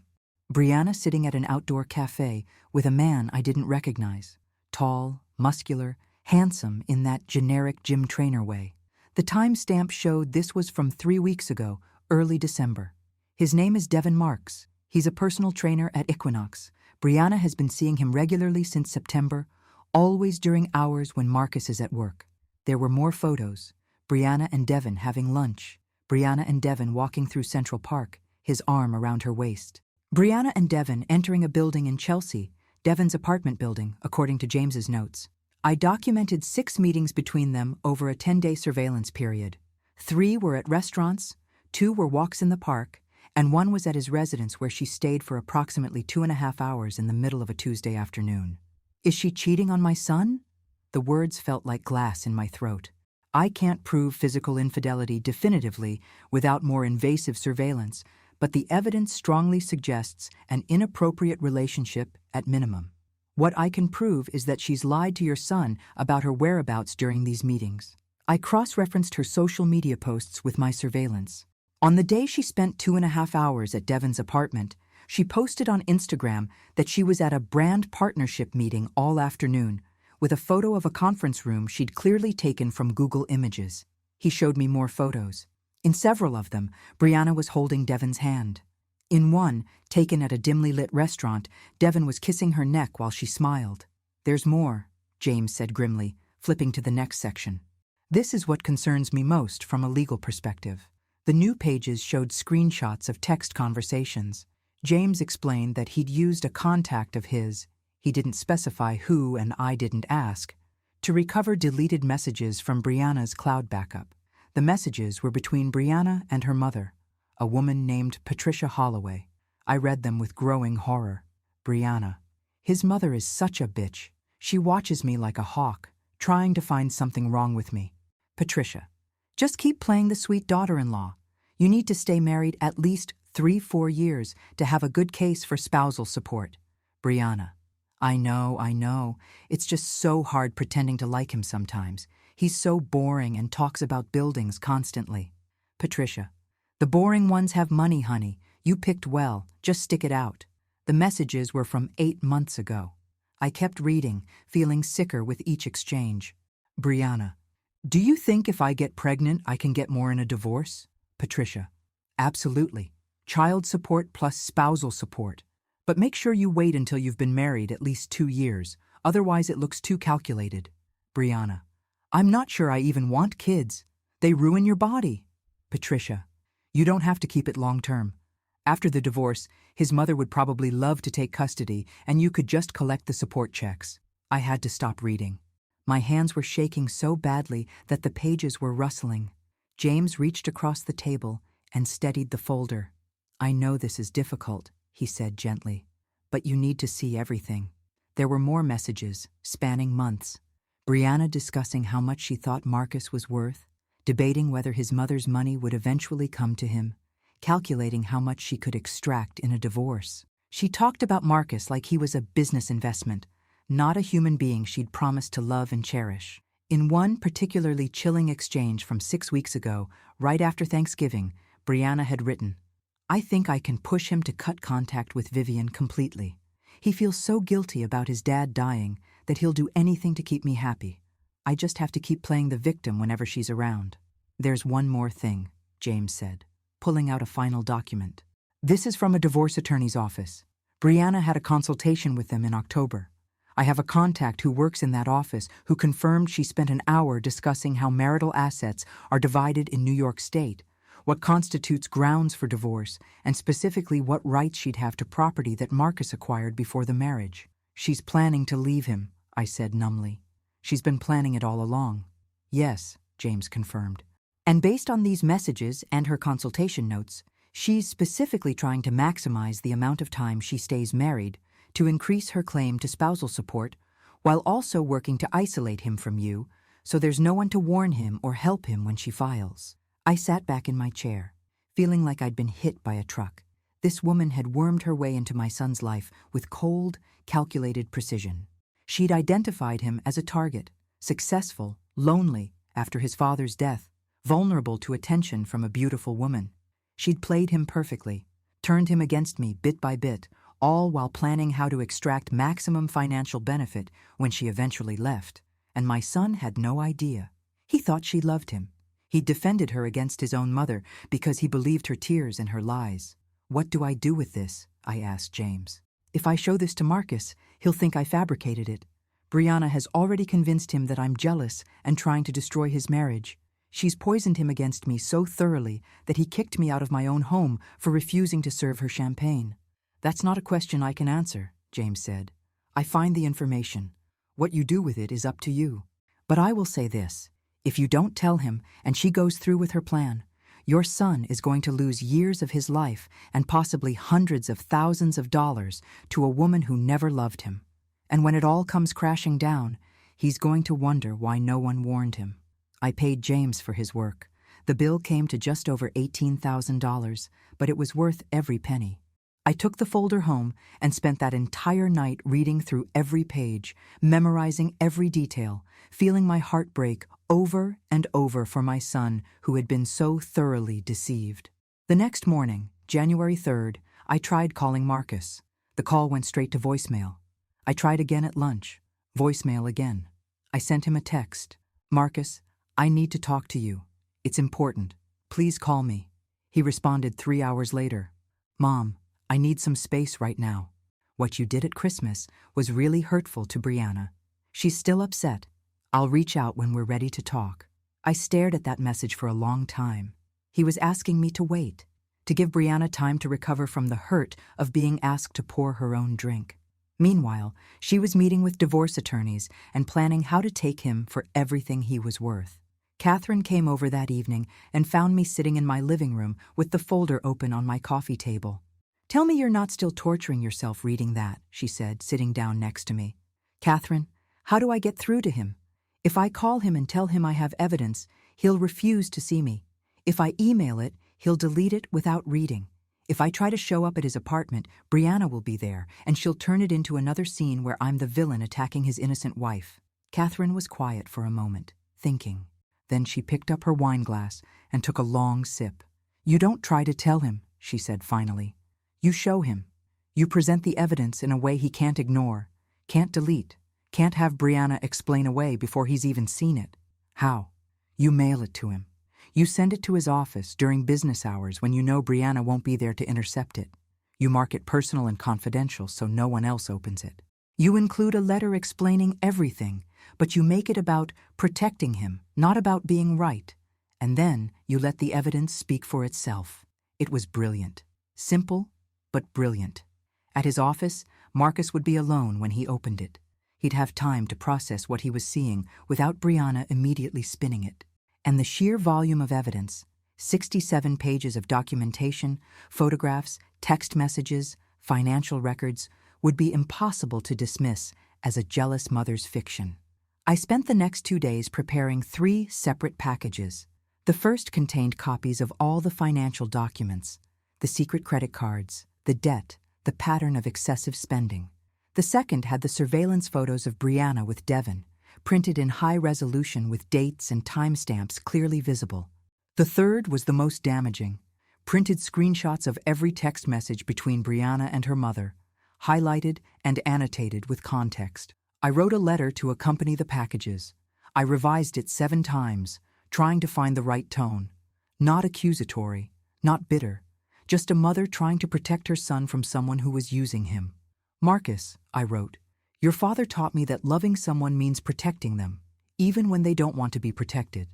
Brianna sitting at an outdoor cafe with a man I didn't recognize. Tall, muscular, handsome in that generic gym trainer way. The timestamp showed this was from 3 weeks ago, early December. His name is Devin Marks. He's a personal trainer at Equinox. Brianna has been seeing him regularly since September, always during hours when Marcus is at work. There were more photos. Brianna and Devin having lunch. Brianna and Devin walking through Central Park, his arm around her waist. Brianna and Devin entering a building in Chelsea, Devin's apartment building, according to James's notes. I documented 6 meetings between them over a 10-day surveillance period. 3 were at restaurants, 2 were walks in the park, and 1 was at his residence where she stayed for approximately 2.5 hours in the middle of a Tuesday afternoon. Is she cheating on my son? The words felt like glass in my throat. I can't prove physical infidelity definitively without more invasive surveillance, but the evidence strongly suggests an inappropriate relationship at minimum. What I can prove is that she's lied to your son about her whereabouts during these meetings. I cross-referenced her social media posts with my surveillance. On the day she spent 2.5 hours at Devin's apartment, she posted on Instagram that she was at a brand partnership meeting all afternoon, with a photo of a conference room she'd clearly taken from Google Images. He showed me more photos. In several of them, Brianna was holding Devin's hand. In one, taken at a dimly lit restaurant, Devin was kissing her neck while she smiled. There's more, James said grimly, flipping to the next section. This is what concerns me most from a legal perspective. The new pages showed screenshots of text conversations. James explained that he'd used a contact of his, he didn't specify who and I didn't ask, to recover deleted messages from Brianna's cloud backup. The messages were between Brianna and her mother, a woman named Patricia Holloway. I read them with growing horror. Brianna. His mother is such a bitch. She watches me like a hawk, trying to find something wrong with me. Patricia. Just keep playing the sweet daughter-in-law. You need to stay married at least 3-4 years to have a good case for spousal support. Brianna. I know. It's just so hard pretending to like him sometimes. He's so boring and talks about buildings constantly. Patricia. The boring ones have money, honey. You picked well. Just stick it out. The messages were from 8 months ago. I kept reading, feeling sicker with each exchange. Brianna. Do you think if I get pregnant, I can get more in a divorce? Patricia. Absolutely. Child support plus spousal support. But make sure you wait until you've been married at least 2 years. Otherwise, it looks too calculated. Brianna. I'm not sure I even want kids. They ruin your body. Patricia. You don't have to keep it long term. After the divorce, his mother would probably love to take custody, and you could just collect the support checks. I had to stop reading. My hands were shaking so badly that the pages were rustling. James reached across the table and steadied the folder. I know this is difficult, he said gently, but you need to see everything. There were more messages, spanning months. Brianna discussing how much she thought Marcus was worth, debating whether his mother's money would eventually come to him, calculating how much she could extract in a divorce. She talked about Marcus like he was a business investment, not a human being she'd promised to love and cherish. In one particularly chilling exchange from 6 weeks ago, right after Thanksgiving, Brianna had written, I think I can push him to cut contact with Vivian completely. He feels so guilty about his dad dying that he'll do anything to keep me happy. I just have to keep playing the victim whenever she's around. There's one more thing, James said, pulling out a final document. This is from a divorce attorney's office. Brianna had a consultation with them in October. I have a contact who works in that office who confirmed she spent an hour discussing how marital assets are divided in New York State, what constitutes grounds for divorce, and specifically what rights she'd have to property that Marcus acquired before the marriage. She's planning to leave him, I said numbly. She's been planning it all along. Yes, James confirmed. And based on these messages and her consultation notes, she's specifically trying to maximize the amount of time she stays married to increase her claim to spousal support, while also working to isolate him from you, so there's no one to warn him or help him when she files. I sat back in my chair, feeling like I'd been hit by a truck. This woman had wormed her way into my son's life with cold, calculated precision. She'd identified him as a target, successful, lonely after his father's death, vulnerable to attention from a beautiful woman. She'd played him perfectly, turned him against me bit by bit, all while planning how to extract maximum financial benefit when she eventually left. And my son had no idea. He thought she loved him. He defended her against his own mother because he believed her tears and her lies. What do I do with this? I asked James. If I show this to Marcus, he'll think I fabricated it. Brianna has already convinced him that I'm jealous and trying to destroy his marriage. She's poisoned him against me so thoroughly that he kicked me out of my own home for refusing to serve her champagne. That's not a question I can answer, James said. I find the information. What you do with it is up to you. But I will say this. If you don't tell him and she goes through with her plan, your son is going to lose years of his life and possibly hundreds of thousands of dollars to a woman who never loved him. And when it all comes crashing down, he's going to wonder why no one warned him. I paid James for his work. The bill came to just over $18,000, but it was worth every penny. I took the folder home and spent that entire night reading through every page, memorizing every detail, feeling my heart break over and over for my son who had been so thoroughly deceived. The next morning, January 3rd, I tried calling Marcus. The call went straight to voicemail. I tried again at lunch. Voicemail again. I sent him a text. Marcus, I need to talk to you. It's important. Please call me. He responded 3 hours later. Mom, I need some space right now. What you did at Christmas was really hurtful to Brianna. She's still upset. I'll reach out when we're ready to talk. I stared at that message for a long time. He was asking me to wait, to give Brianna time to recover from the hurt of being asked to pour her own drink. Meanwhile, she was meeting with divorce attorneys and planning how to take him for everything he was worth. Catherine came over that evening and found me sitting in my living room with the folder open on my coffee table. Tell me you're not still torturing yourself reading that, she said, sitting down next to me. Catherine, how do I get through to him? If I call him and tell him I have evidence, he'll refuse to see me. If I email it, he'll delete it without reading. If I try to show up at his apartment, Brianna will be there, and she'll turn it into another scene where I'm the villain attacking his innocent wife. Catherine was quiet for a moment, thinking. Then she picked up her wine glass and took a long sip. You don't try to tell him, she said finally. You show him. You present the evidence in a way he can't ignore, can't delete, can't have Brianna explain away before he's even seen it. How? You mail it to him. You send it to his office during business hours when you know Brianna won't be there to intercept it. You mark it personal and confidential so no one else opens it. You include a letter explaining everything, but you make it about protecting him, not about being right. And then you let the evidence speak for itself. It was brilliant. Simple, but brilliant. At his office, Marcus would be alone when he opened it. He'd have time to process what he was seeing without Brianna immediately spinning it. And the sheer volume of evidence, 67 pages of documentation, photographs, text messages, financial records, would be impossible to dismiss as a jealous mother's fiction. I spent the next 2 days preparing 3 separate packages. The first contained copies of all the financial documents, the secret credit cards, the debt, the pattern of excessive spending. The second had the surveillance photos of Brianna with Devin, printed in high resolution with dates and timestamps clearly visible. The third was the most damaging, printed screenshots of every text message between Brianna and her mother, highlighted and annotated with context. I wrote a letter to accompany the packages. I revised it 7 times, trying to find the right tone. Not accusatory, not bitter, just a mother trying to protect her son from someone who was using him. Marcus, I wrote, your father taught me that loving someone means protecting them, even when they don't want to be protected.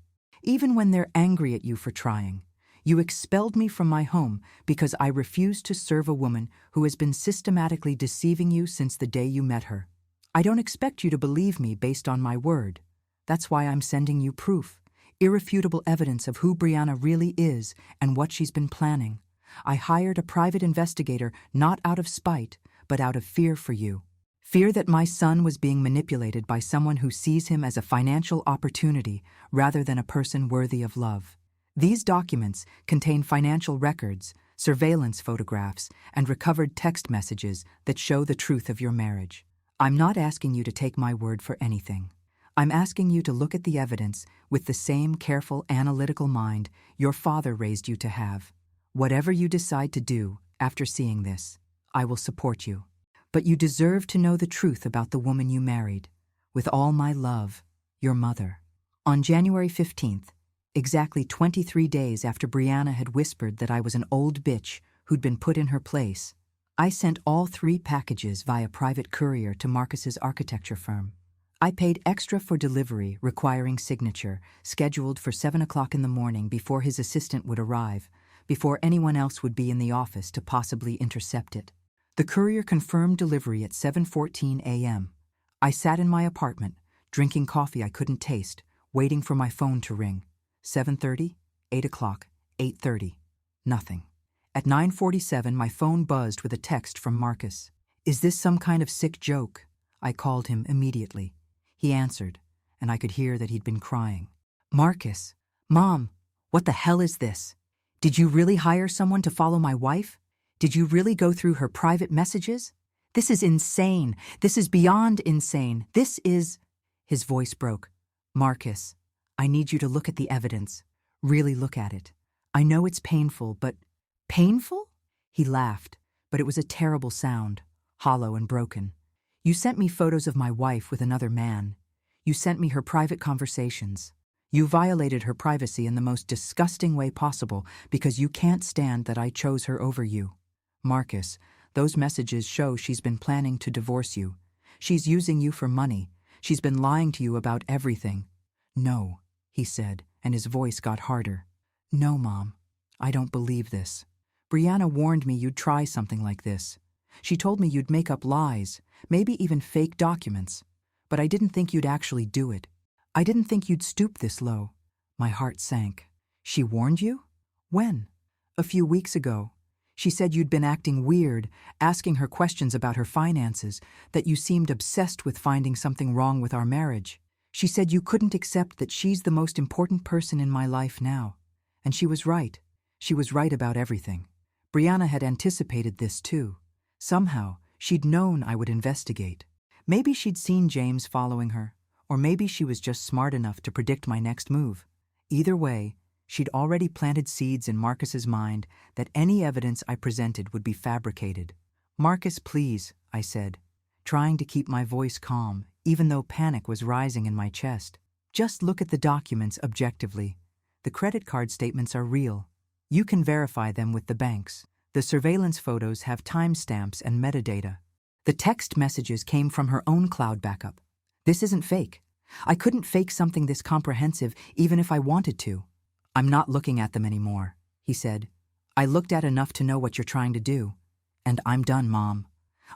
Even when they're angry at you for trying. You expelled me from my home because I refused to serve a woman who has been systematically deceiving you since the day you met her. I don't expect you to believe me based on my word. That's why I'm sending you proof, irrefutable evidence of who Brianna really is and what she's been planning. I hired a private investigator not out of spite, but out of fear for you. Fear that my son was being manipulated by someone who sees him as a financial opportunity rather than a person worthy of love. These documents contain financial records, surveillance photographs, and recovered text messages that show the truth of your marriage. I'm not asking you to take my word for anything. I'm asking you to look at the evidence with the same careful, analytical mind your father raised you to have. Whatever you decide to do after seeing this, I will support you. But you deserve to know the truth about the woman you married. With all my love, your mother. On January 15th, exactly 23 days after Brianna had whispered that I was an old bitch who'd been put in her place, I sent all 3 packages via private courier to Marcus's architecture firm. I paid extra for delivery requiring signature, scheduled for 7 o'clock in the morning before his assistant would arrive, before anyone else would be in the office to possibly intercept it. The courier confirmed delivery at 7:14 a.m. I sat in my apartment, drinking coffee I couldn't taste, waiting for my phone to ring. 7:30, 8 o'clock, 8:30. Nothing. At 9:47, my phone buzzed with a text from Marcus. Is this some kind of sick joke? I called him immediately. He answered, and I could hear that he'd been crying. Marcus, Mom, what the hell is this? Did you really hire someone to follow my wife? Did you really go through her private messages? This is insane. This is beyond insane. This is... His voice broke. Marcus, I need you to look at the evidence. Really look at it. I know it's painful, but... Painful? He laughed, but it was a terrible sound, hollow and broken. You sent me photos of my wife with another man. You sent me her private conversations. You violated her privacy in the most disgusting way possible because you can't stand that I chose her over you. Marcus, those messages show she's been planning to divorce you. She's using you for money. She's been lying to you about everything. No, he said, and his voice got harder. No, Mom, I don't believe this. Brianna warned me you'd try something like this. She told me you'd make up lies, maybe even fake documents. But I didn't think you'd actually do it. I didn't think you'd stoop this low. My heart sank. She warned you? When? A few weeks ago. She said you'd been acting weird, asking her questions about her finances, that you seemed obsessed with finding something wrong with our marriage. She said you couldn't accept that she's the most important person in my life now. And she was right. She was right about everything. Brianna had anticipated this too. Somehow, she'd known I would investigate. Maybe she'd seen James following her, or maybe she was just smart enough to predict my next move. Either way, she'd already planted seeds in Marcus's mind that any evidence I presented would be fabricated. Marcus, please, I said, trying to keep my voice calm, even though panic was rising in my chest. Just look at the documents objectively. The credit card statements are real. You can verify them with the banks. The surveillance photos have timestamps and metadata. The text messages came from her own cloud backup. This isn't fake. I couldn't fake something this comprehensive even if I wanted to. I'm not looking at them anymore, he said. I looked at enough to know what you're trying to do. And I'm done, Mom.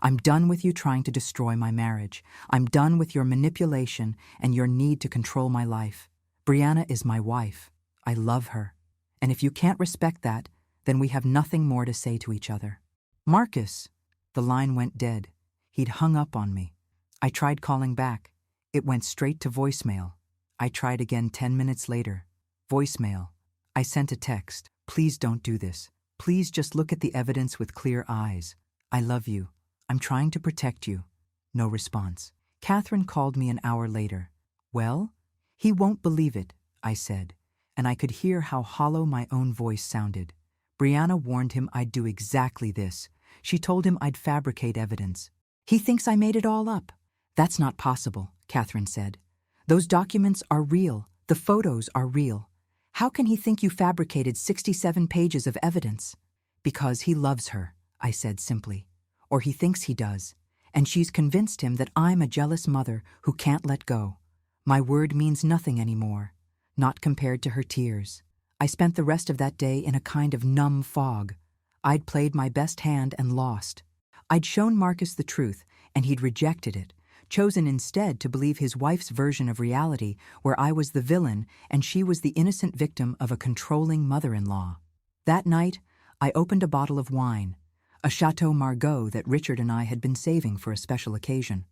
I'm done with you trying to destroy my marriage. I'm done with your manipulation and your need to control my life. Brianna is my wife. I love her. And if you can't respect that, then we have nothing more to say to each other. Marcus. The line went dead. He'd hung up on me. I tried calling back. It went straight to voicemail. I tried again 10 minutes later. Voicemail. I sent a text. Please don't do this. Please just look at the evidence with clear eyes. I love you. I'm trying to protect you. No response. Catherine called me an hour later. Well? He won't believe it, I said, and I could hear how hollow my own voice sounded. Brianna warned him I'd do exactly this, She told him I'd fabricate evidence. He thinks I made it all up. That's not possible, Catherine said. Those documents are real. The photos are real. How can he think you fabricated 67 pages of evidence? Because he loves her, I said simply. Or he thinks he does. And she's convinced him that I'm a jealous mother who can't let go. My word means nothing anymore, not compared to her tears. I spent the rest of that day in a kind of numb fog. I'd played my best hand and lost. I'd shown Marcus the truth, and he'd rejected it, chosen instead to believe his wife's version of reality, where I was the villain and she was the innocent victim of a controlling mother-in-law. That night, I opened a bottle of wine, a Chateau Margaux that Richard and I had been saving for a special occasion.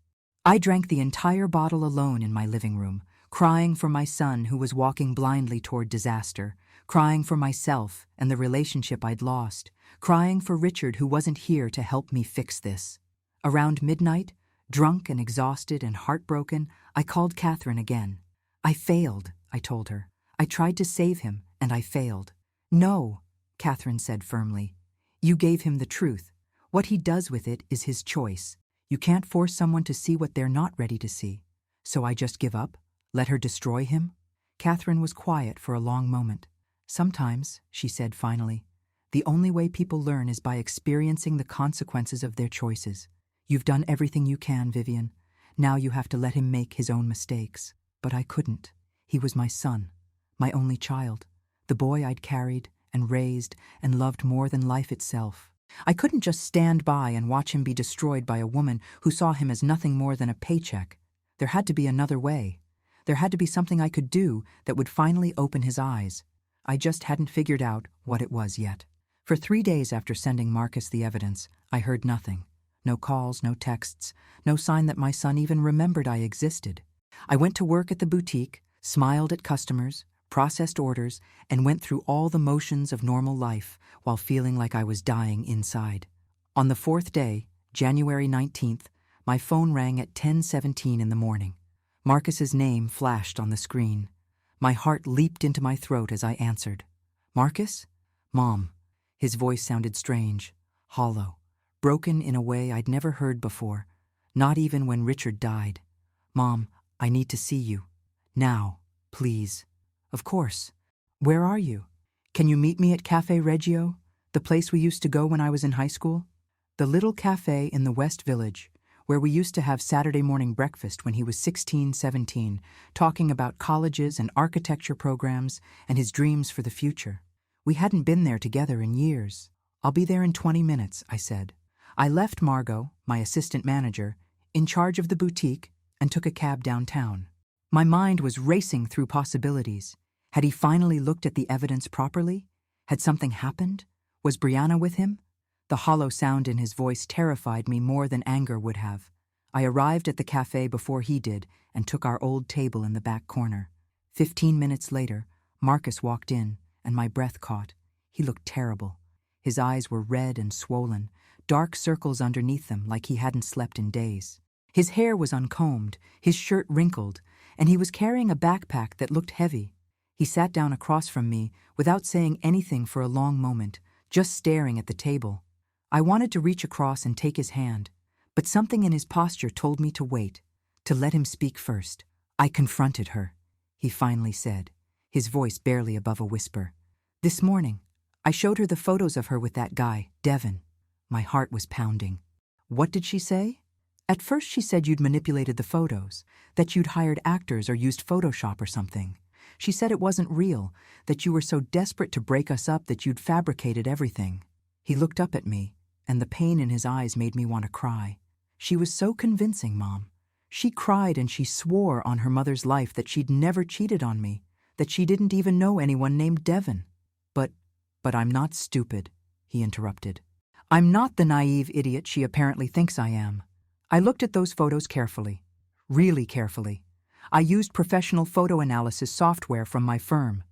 I drank the entire bottle alone in my living room, crying for my son who was walking blindly toward disaster, crying for myself and the relationship I'd lost, crying for Richard who wasn't here to help me fix this. Around midnight, drunk and exhausted and heartbroken, I called Catherine again. I failed, I told her. I tried to save him, and I failed. No, Catherine said firmly. You gave him the truth. What he does with it is his choice. You can't force someone to see what they're not ready to see. So I just give up? Let her destroy him? Catherine was quiet for a long moment. Sometimes, she said finally, the only way people learn is by experiencing the consequences of their choices. You've done everything you can, Vivian. Now you have to let him make his own mistakes. But I couldn't. He was my son, my only child, the boy I'd carried and raised and loved more than life itself. I couldn't just stand by and watch him be destroyed by a woman who saw him as nothing more than a paycheck. There had to be another way. There had to be something I could do that would finally open his eyes. I just hadn't figured out what it was yet. For 3 days after sending Marcus the evidence, I heard nothing. No calls, no texts, no sign that my son even remembered I existed. I went to work at the boutique, smiled at customers, processed orders, and went through all the motions of normal life while feeling like I was dying inside. On the 4th day, January 19th, my phone rang at 10:17 in the morning. Marcus's name flashed on the screen. My heart leaped into my throat as I answered. Marcus? Mom. His voice sounded strange, hollow, broken in a way I'd never heard before, not even when Richard died. Mom, I need to see you. Now, please. Of course. Where are you? Can you meet me at Cafe Reggio, the place we used to go when I was in high school? The little cafe in the West Village, where we used to have Saturday morning breakfast when he was 16, 17, talking about colleges and architecture programs and his dreams for the future. We hadn't been there together in years. I'll be there in 20 minutes, I said. I left Margot, my assistant manager, in charge of the boutique and took a cab downtown. My mind was racing through possibilities. Had he finally looked at the evidence properly? Had something happened? Was Brianna with him? The hollow sound in his voice terrified me more than anger would have. I arrived at the cafe before he did and took our old table in the back corner. 15 minutes later, Marcus walked in, and my breath caught. He looked terrible. His eyes were red and swollen, dark circles underneath them like he hadn't slept in days. His hair was uncombed, his shirt wrinkled, and he was carrying a backpack that looked heavy. He sat down across from me without saying anything for a long moment, just staring at the table. I wanted to reach across and take his hand, but something in his posture told me to wait, to let him speak first. I confronted her, he finally said, his voice barely above a whisper. This morning, I showed her the photos of her with that guy, Devin. My heart was pounding. What did she say? At first she said you'd manipulated the photos, that you'd hired actors or used Photoshop or something. She said it wasn't real, that you were so desperate to break us up that you'd fabricated everything. He looked up at me, and the pain in his eyes made me want to cry. She was so convincing, Mom. She cried and she swore on her mother's life that she'd never cheated on me, that she didn't even know anyone named Devin. But I'm not stupid, he interrupted. I'm not the naive idiot she apparently thinks I am. I looked at those photos carefully, really carefully. I used professional photo analysis software from my firm.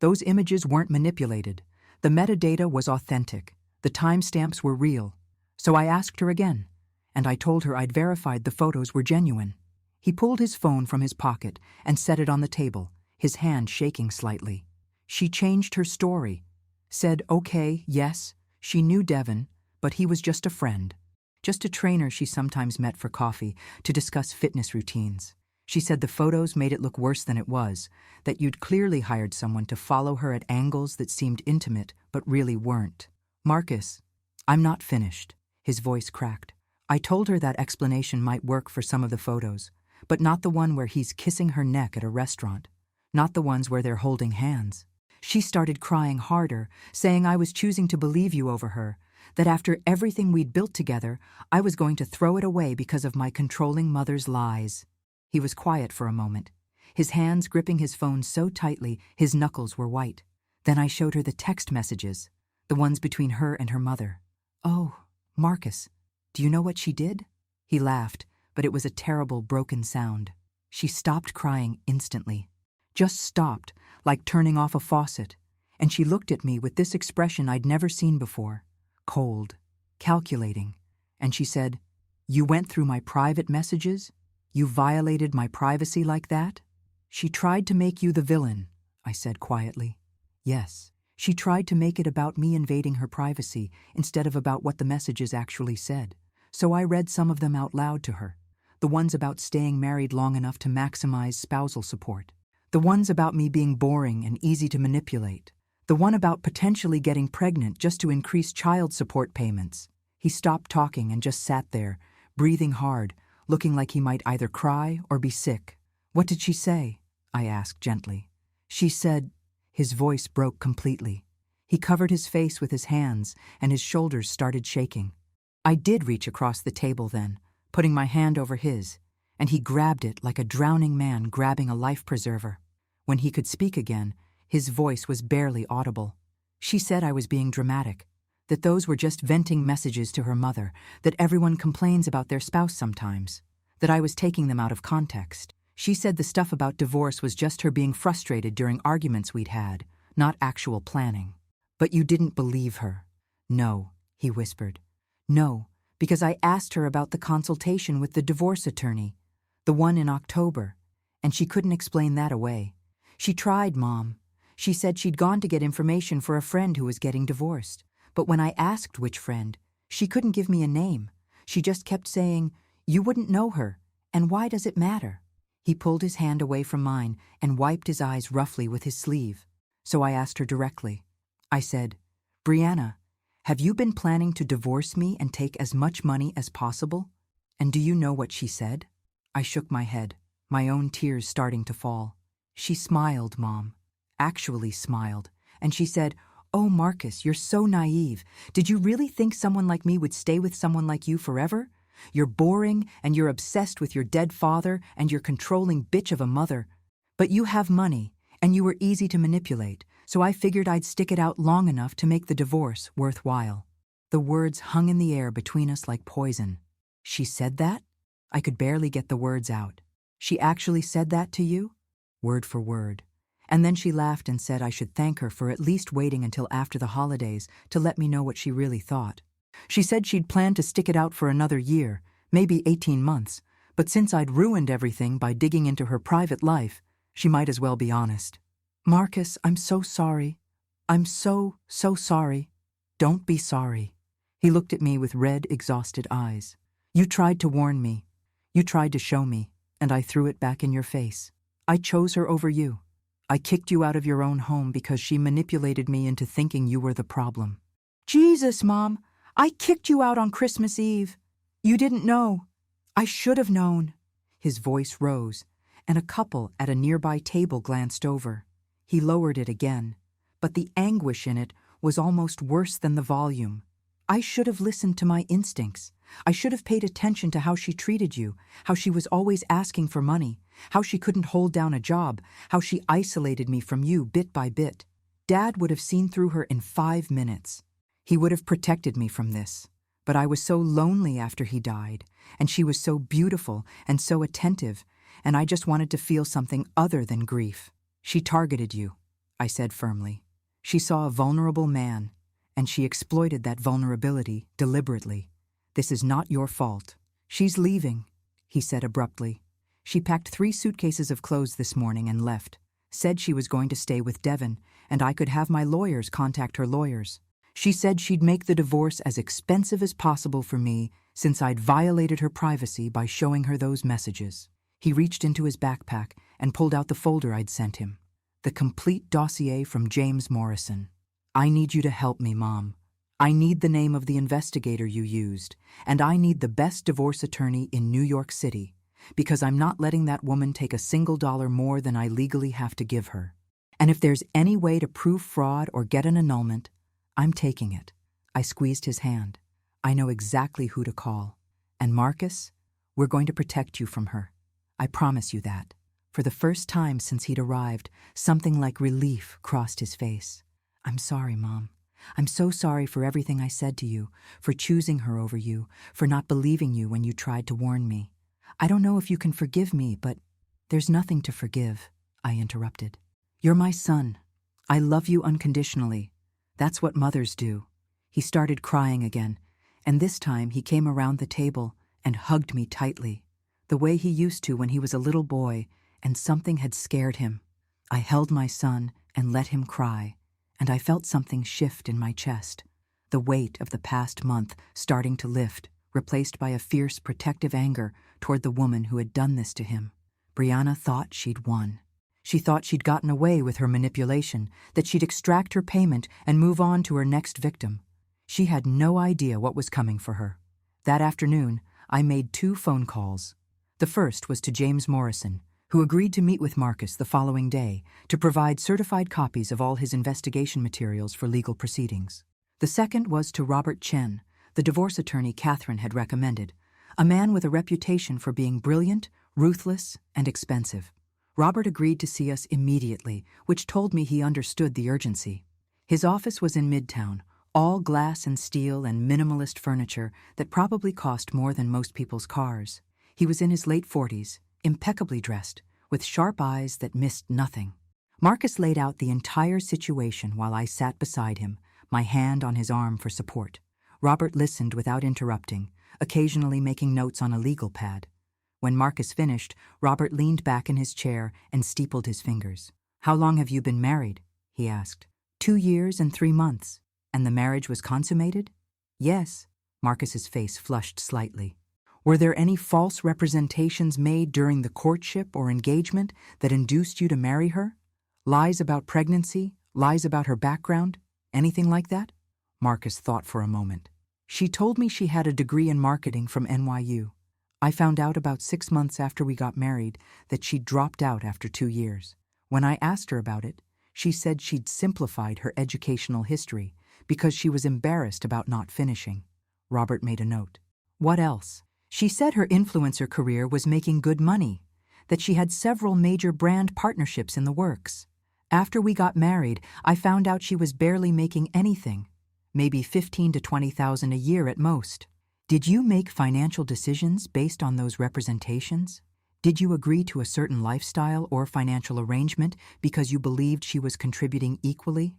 Those images weren't manipulated. The metadata was authentic. The timestamps were real. So I asked her again, and I told her I'd verified the photos were genuine. He pulled his phone from his pocket and set it on the table, his hand shaking slightly. She changed her story, said, okay, yes, she knew Devin, but he was just a friend. Just a trainer she sometimes met for coffee to discuss fitness routines. She said the photos made it look worse than it was, that you'd clearly hired someone to follow her at angles that seemed intimate but really weren't. Marcus, I'm not finished. His voice cracked. I told her that explanation might work for some of the photos, but not the one where he's kissing her neck at a restaurant. Not the ones where they're holding hands. She started crying harder, saying I was choosing to believe you over her, that after everything we'd built together, I was going to throw it away because of my controlling mother's lies. He was quiet for a moment, his hands gripping his phone so tightly his knuckles were white. Then I showed her the text messages, the ones between her and her mother. Oh, Marcus, do you know what she did? He laughed, but it was a terrible, broken sound. She stopped crying instantly. Just stopped, like turning off a faucet, and she looked at me with this expression I'd never seen before. Cold, calculating, and she said, "You went through my private messages? You violated my privacy like that?" She tried to make you the villain, I said quietly. Yes, she tried to make it about me invading her privacy instead of about what the messages actually said. So I read some of them out loud to her. The ones about staying married long enough to maximize spousal support. The ones about me being boring and easy to manipulate. The one about potentially getting pregnant just to increase child support payments. He stopped talking and just sat there, breathing hard, looking like he might either cry or be sick. What did she say? I asked gently. She said, his voice broke completely. He covered his face with his hands and his shoulders started shaking. I did reach across the table then, putting my hand over his, and he grabbed it like a drowning man grabbing a life preserver. When he could speak again, his voice was barely audible. She said I was being dramatic, that those were just venting messages to her mother, that everyone complains about their spouse sometimes, that I was taking them out of context. She said the stuff about divorce was just her being frustrated during arguments we'd had, not actual planning. But you didn't believe her. No, he whispered. No, because I asked her about the consultation with the divorce attorney, the one in October, and she couldn't explain that away. She tried, Mom. She said she'd gone to get information for a friend who was getting divorced. But when I asked which friend, she couldn't give me a name. She just kept saying, "You wouldn't know her, and why does it matter?" He pulled his hand away from mine and wiped his eyes roughly with his sleeve. So I asked her directly. I said, "Brianna, have you been planning to divorce me and take as much money as possible?" And do you know what she said? I shook my head, my own tears starting to fall. She smiled, Mom. Actually smiled. And she said, "Oh, Marcus, you're so naive. Did you really think someone like me would stay with someone like you forever? You're boring, and you're obsessed with your dead father and your controlling bitch of a mother. But you have money, and you were easy to manipulate, so I figured I'd stick it out long enough to make the divorce worthwhile." The words hung in the air between us like poison. She said that? I could barely get the words out. She actually said that to you? Word for word. And then she laughed and said I should thank her for at least waiting until after the holidays to let me know what she really thought. She said she'd planned to stick it out for another year, maybe 18 months, but since I'd ruined everything by digging into her private life, she might as well be honest. "Marcus, I'm so sorry. I'm so sorry." "Don't be sorry." He looked at me with red, exhausted eyes. "You tried to warn me. You tried to show me, and I threw it back in your face. I chose her over you. I kicked you out of your own home because she manipulated me into thinking you were the problem." "Jesus, Mom, I kicked you out on Christmas Eve. You didn't know. I should have known." His voice rose, and a couple at a nearby table glanced over. He lowered it again, but the anguish in it was almost worse than the volume. "I should have listened to my instincts. I should have paid attention to how she treated you, how she was always asking for money, how she couldn't hold down a job, how she isolated me from you bit by bit. Dad would have seen through her in 5 minutes. He would have protected me from this. But I was so lonely after he died, and she was so beautiful and so attentive, and I just wanted to feel something other than grief. She targeted you," I said firmly. "She saw a vulnerable man, and she exploited that vulnerability deliberately. This is not your fault. She's leaving," he said abruptly. "She packed 3 suitcases of clothes this morning and left. Said she was going to stay with Devin, and I could have my lawyers contact her lawyers. She said she'd make the divorce as expensive as possible for me since I'd violated her privacy by showing her those messages. He reached into his backpack and pulled out the folder I'd sent him. The complete dossier from James Morrison. I need you to help me, Mom. I need the name of the investigator you used, and I need the best divorce attorney in New York City, because I'm not letting that woman take a single dollar more than I legally have to give her. And if there's any way to prove fraud or get an annulment, I'm taking it. I squeezed his hand. I know exactly who to call. And Marcus, we're going to protect you from her. I promise you that. For the first time since he'd arrived, something like relief crossed his face. I'm sorry, Mom. I'm so sorry for everything I said to you, for choosing her over you, for not believing you when you tried to warn me. I don't know if you can forgive me, but there's nothing to forgive, I interrupted. You're my son. I love you unconditionally. That's what mothers do. He started crying again, and this time he came around the table and hugged me tightly, the way he used to when he was a little boy and something had scared him. I held my son and let him cry, and I felt something shift in my chest, the weight of the past month starting to lift, replaced by a fierce protective anger toward the woman who had done this to him. Brianna thought she'd won. She thought she'd gotten away with her manipulation, that she'd extract her payment and move on to her next victim. She had no idea what was coming for her. That afternoon, I made 2 phone calls. The first was to James Morrison, who agreed to meet with Marcus the following day to provide certified copies of all his investigation materials for legal proceedings. The second was to Robert Chen, the divorce attorney Catherine had recommended, a man with a reputation for being brilliant, ruthless, and expensive. Robert agreed to see us immediately, which told me he understood the urgency. His office was in Midtown, all glass and steel and minimalist furniture that probably cost more than most people's cars. He was in his late 40s, impeccably dressed, with sharp eyes that missed nothing. Marcus laid out the entire situation while I sat beside him, my hand on his arm for support. Robert listened without interrupting, occasionally making notes on a legal pad. When Marcus finished, Robert leaned back in his chair and steepled his fingers. "How long have you been married?" he asked. 2 years and 3 months. And the marriage was consummated? Yes. Marcus's face flushed slightly. Were there any false representations made during the courtship or engagement that induced you to marry her? Lies about pregnancy? Lies about her background? Anything like that? Marcus thought for a moment. She told me she had a degree in marketing from NYU. I found out about 6 months after we got married that she'd dropped out after 2 years. When I asked her about it, she said she'd simplified her educational history because she was embarrassed about not finishing. Robert made a note. What else? She said her influencer career was making good money, that she had several major brand partnerships in the works. After we got married, I found out she was barely making anything, maybe $15,000 to $20,000 a year at most. Did you make financial decisions based on those representations? Did you agree to a certain lifestyle or financial arrangement because you believed she was contributing equally?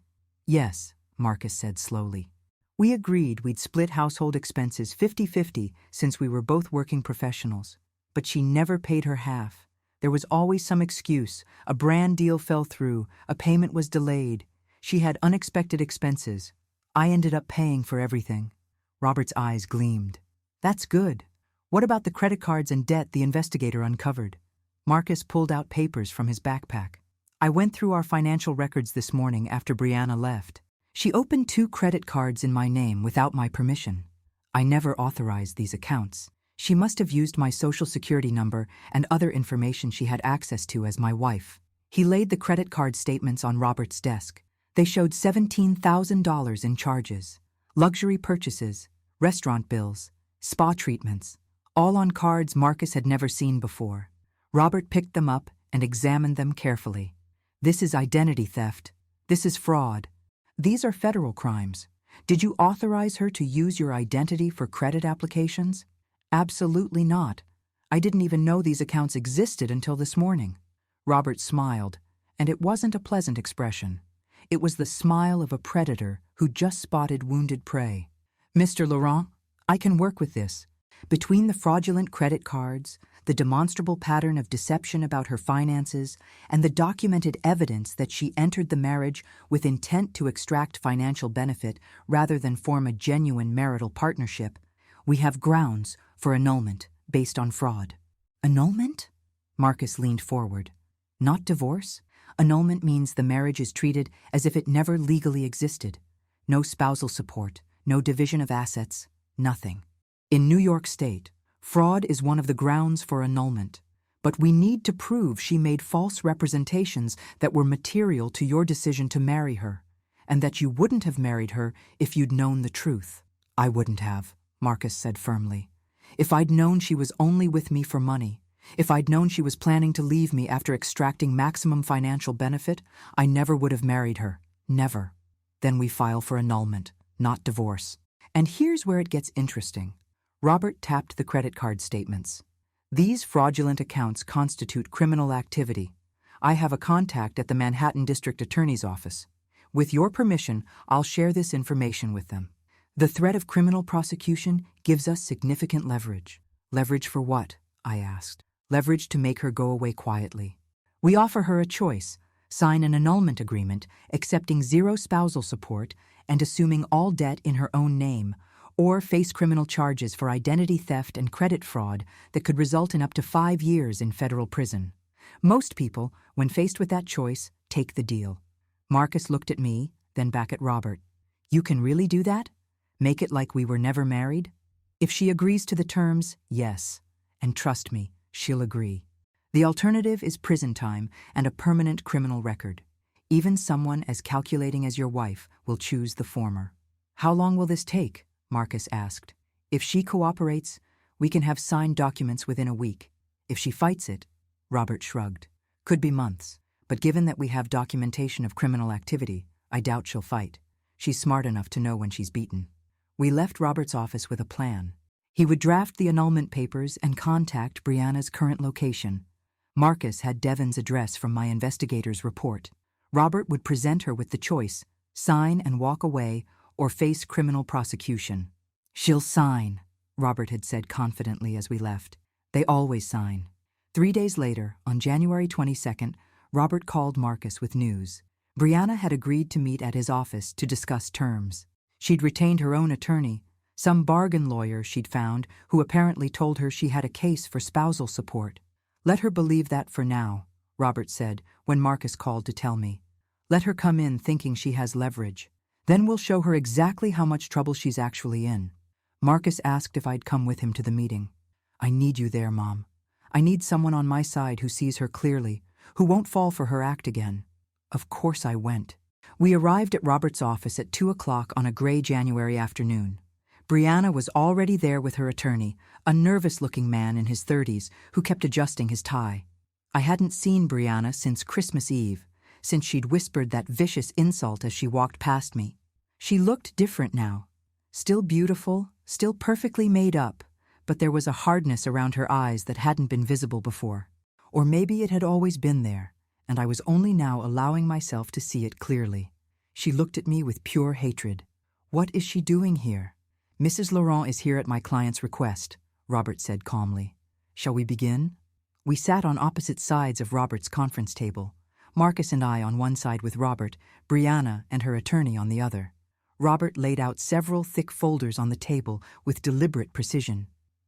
Yes, Marcus said slowly. We agreed we'd split household expenses 50-50 since we were both working professionals. But she never paid her half. There was always some excuse. A brand deal fell through. A payment was delayed. She had unexpected expenses. I ended up paying for everything. Robert's eyes gleamed. That's good. What about the credit cards and debt the investigator uncovered? Marcus pulled out papers from his backpack. I went through our financial records this morning after Brianna left. She opened 2 credit cards in my name without my permission. I never authorized these accounts. She must have used my social security number and other information she had access to as my wife. He laid the credit card statements on Robert's desk. They showed $17,000 in charges, luxury purchases, restaurant bills, spa treatments, all on cards Marcus had never seen before. Robert picked them up and examined them carefully. This is identity theft. This is fraud. These are federal crimes. Did you authorize her to use your identity for credit applications? Absolutely not. I didn't even know these accounts existed until this morning. Robert smiled, and it wasn't a pleasant expression. It was the smile of a predator who just spotted wounded prey. Mr. Laurent, I can work with this. Between the fraudulent credit cards, the demonstrable pattern of deception about her finances, and the documented evidence that she entered the marriage with intent to extract financial benefit rather than form a genuine marital partnership, we have grounds for annulment based on fraud. Annulment? Marcus leaned forward. Not divorce? Annulment means the marriage is treated as if it never legally existed. No spousal support, no division of assets, nothing. In New York State, fraud is one of the grounds for annulment, but we need to prove she made false representations that were material to your decision to marry her, and that you wouldn't have married her if you'd known the truth. I wouldn't have, Marcus said firmly. If I'd known she was only with me for money, if I'd known she was planning to leave me after extracting maximum financial benefit, I never would have married her. Never. Then we file for annulment, not divorce. And here's where it gets interesting. Robert tapped the credit card statements. These fraudulent accounts constitute criminal activity. I have a contact at the Manhattan District Attorney's Office. With your permission, I'll share this information with them. The threat of criminal prosecution gives us significant leverage. Leverage for what? I asked. Leverage to make her go away quietly. We offer her a choice: sign an annulment agreement, accepting zero spousal support and assuming all debt in her own name, or face criminal charges for identity theft and credit fraud that could result in up to 5 years in federal prison. Most people, when faced with that choice, take the deal. Marcus looked at me, then back at Robert. You can really do that? Make it like we were never married? If she agrees to the terms, yes. And trust me, she'll agree. The alternative is prison time and a permanent criminal record. Even someone as calculating as your wife will choose the former. How long will this take? Marcus asked. If she cooperates, we can have signed documents within a week. If she fights it, Robert shrugged. Could be months, but given that we have documentation of criminal activity, I doubt she'll fight. She's smart enough to know when she's beaten. We left Robert's office with a plan. He would draft the annulment papers and contact Brianna's current location. Marcus had Devon's address from my investigator's report. Robert would present her with the choice: sign and walk away, or face criminal prosecution. She'll sign, Robert had said confidently as we left. They always sign. 3 days later, on January 22nd, Robert called Marcus with news. Brianna had agreed to meet at his office to discuss terms. She'd retained her own attorney, some bargain lawyer she'd found who apparently told her she had a case for spousal support. Let her believe that for now, Robert said when Marcus called to tell me. Let her come in thinking she has leverage. Then we'll show her exactly how much trouble she's actually in. Marcus asked if I'd come with him to the meeting. I need you there, Mom. I need someone on my side who sees her clearly, who won't fall for her act again. Of course I went. We arrived at Robert's office at 2 o'clock on a gray January afternoon. Brianna was already there with her attorney, a nervous-looking man in his 30s who kept adjusting his tie. I hadn't seen Brianna since Christmas Eve, since she'd whispered that vicious insult as she walked past me. She looked different now. Still beautiful, still perfectly made up, but there was a hardness around her eyes that hadn't been visible before. Or maybe it had always been there, and I was only now allowing myself to see it clearly. She looked at me with pure hatred. What is she doing here? Mrs. Laurent is here at my client's request, Robert said calmly. Shall we begin? We sat on opposite sides of Robert's conference table, Marcus and I on one side with Robert, Brianna and her attorney on the other. Robert laid out several thick folders on the table with deliberate precision.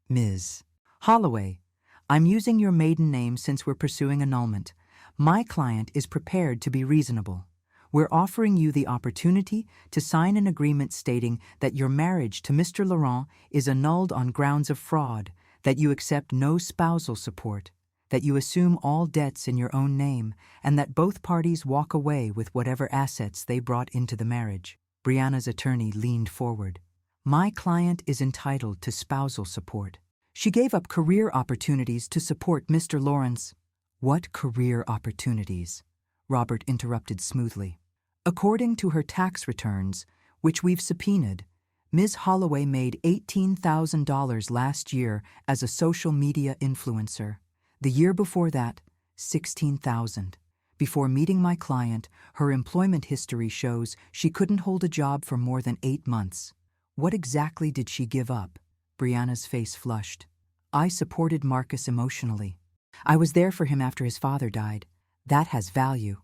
Ms. Holloway, I'm using your maiden name since we're pursuing annulment. My client is prepared to be reasonable. We're offering you the opportunity to sign an agreement stating that your marriage to Mr. Laurent is annulled on grounds of fraud, that you accept no spousal support, that you assume all debts in your own name, and that both parties walk away with whatever assets they brought into the marriage. Brianna's attorney leaned forward. My client is entitled to spousal support. She gave up career opportunities to support Mr. Lawrence. What career opportunities? Robert interrupted smoothly. According to her tax returns, which we've subpoenaed, Ms. Holloway made $18,000 last year as a social media influencer. The year before that, $16,000. Before meeting my client, her employment history shows she couldn't hold a job for more than 8 months. What exactly did she give up? Brianna's face flushed. I supported Marcus emotionally. I was there for him after his father died. That has value.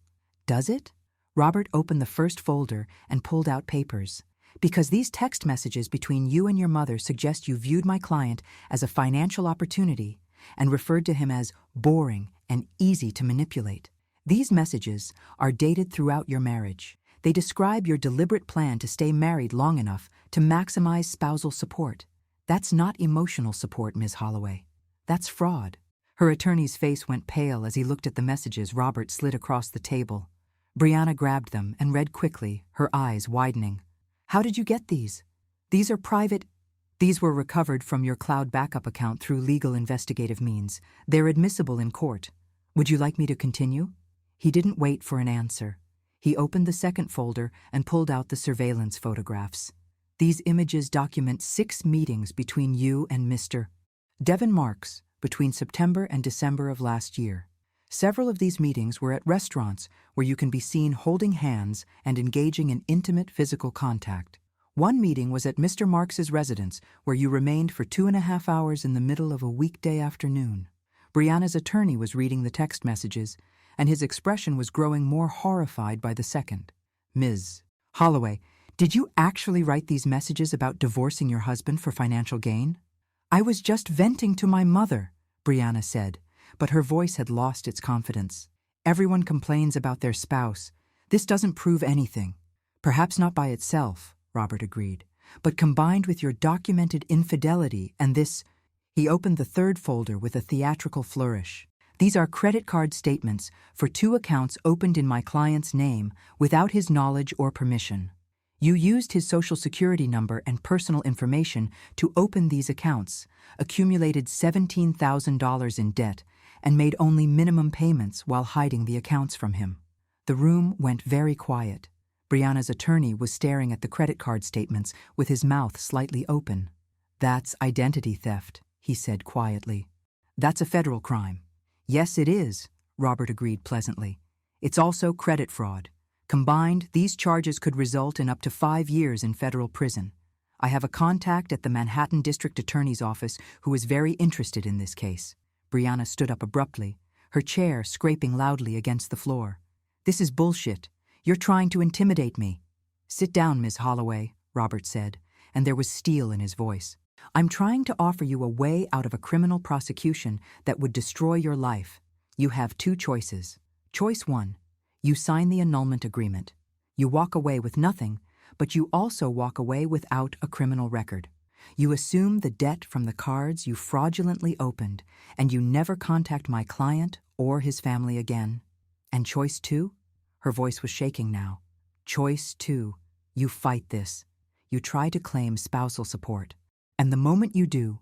Does it? Robert opened the first folder and pulled out papers. Because these text messages between you and your mother suggest you viewed my client as a financial opportunity and referred to him as boring and easy to manipulate. These messages are dated throughout your marriage. They describe your deliberate plan to stay married long enough to maximize spousal support. That's not emotional support, Ms. Holloway. That's fraud. Her attorney's face went pale as he looked at the messages Robert slid across the table. Brianna grabbed them and read quickly, her eyes widening. How did you get these? These are private. These were recovered from your cloud backup account through legal investigative means. They're admissible in court. Would you like me to continue? He didn't wait for an answer. He opened the second folder and pulled out the surveillance photographs. These images document 6 meetings between you and Mr. Devin Marks between September and December of last year. Several of these meetings were at restaurants where you can be seen holding hands and engaging in intimate physical contact. One meeting was at Mr. Marks's residence where you remained for 2.5 hours in the middle of a weekday afternoon. Brianna's attorney was reading the text messages, and his expression was growing more horrified by the second. Ms. Holloway, did you actually write these messages about divorcing your husband for financial gain? I was just venting to my mother, Brianna said, but her voice had lost its confidence. Everyone complains about their spouse. This doesn't prove anything. Perhaps not by itself, Robert agreed, but combined with your documented infidelity and this. He opened the third folder with a theatrical flourish. These are credit card statements for 2 accounts opened in my client's name without his knowledge or permission. You used his social security number and personal information to open these accounts, accumulated $17,000 in debt, and made only minimum payments while hiding the accounts from him. The room went very quiet. Brianna's attorney was staring at the credit card statements with his mouth slightly open. That's identity theft, he said quietly. That's a federal crime. Yes, it is, Robert agreed pleasantly. It's also credit fraud. Combined, these charges could result in up to 5 years in federal prison. I have a contact at the Manhattan District Attorney's Office who is very interested in this case. Brianna stood up abruptly, her chair scraping loudly against the floor. This is bullshit. You're trying to intimidate me. Sit down, Ms. Holloway, Robert said, and there was steel in his voice. I'm trying to offer you a way out of a criminal prosecution that would destroy your life. You have 2 choices. Choice 1. You sign the annulment agreement. You walk away with nothing, but you also walk away without a criminal record. You assume the debt from the cards you fraudulently opened, and you never contact my client or his family again. And choice 2? Her voice was shaking now. Choice 2. You fight this. You try to claim spousal support. And the moment you do,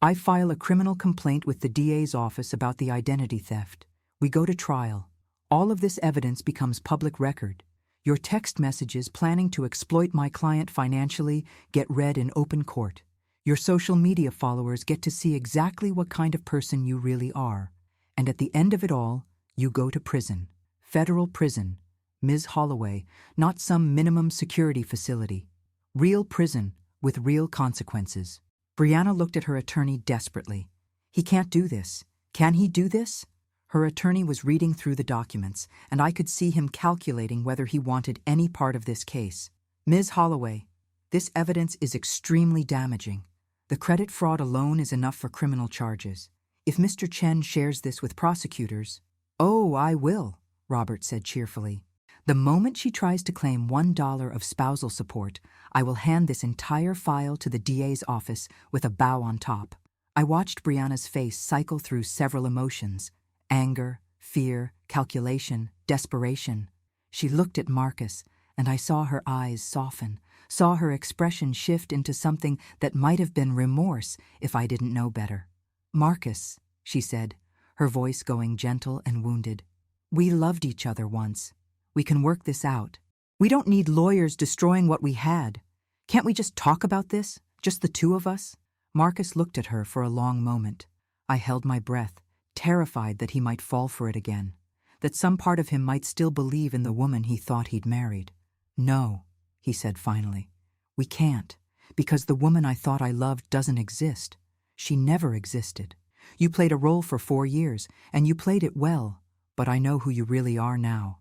I file a criminal complaint with the DA's office about the identity theft. We go to trial. All of this evidence becomes public record. Your text messages planning to exploit my client financially get read in open court. Your social media followers get to see exactly what kind of person you really are. And at the end of it all, you go to prison. Federal prison. Ms. Holloway, not some minimum security facility. Real prison with real consequences. Brianna looked at her attorney desperately. He can't do this. Can he do this? Her attorney was reading through the documents, and I could see him calculating whether he wanted any part of this case. Ms. Holloway, this evidence is extremely damaging. The credit fraud alone is enough for criminal charges. If Mr. Chen shares this with prosecutors— Oh, I will, Robert said cheerfully. The moment she tries to claim $1 of spousal support, I will hand this entire file to the DA's office with a bow on top. I watched Brianna's face cycle through several emotions: anger, fear, calculation, desperation. She looked at Marcus, and I saw her eyes soften, saw her expression shift into something that might have been remorse if I didn't know better. Marcus, she said, her voice going gentle and wounded. We loved each other once. We can work this out. We don't need lawyers destroying what we had. Can't we just talk about this? Just the 2 of us? Marcus looked at her for a long moment. I held my breath, terrified that he might fall for it again, that some part of him might still believe in the woman he thought he'd married. No, he said finally. We can't, because the woman I thought I loved doesn't exist. She never existed. You played a role for 4 years, and you played it well, but I know who you really are now.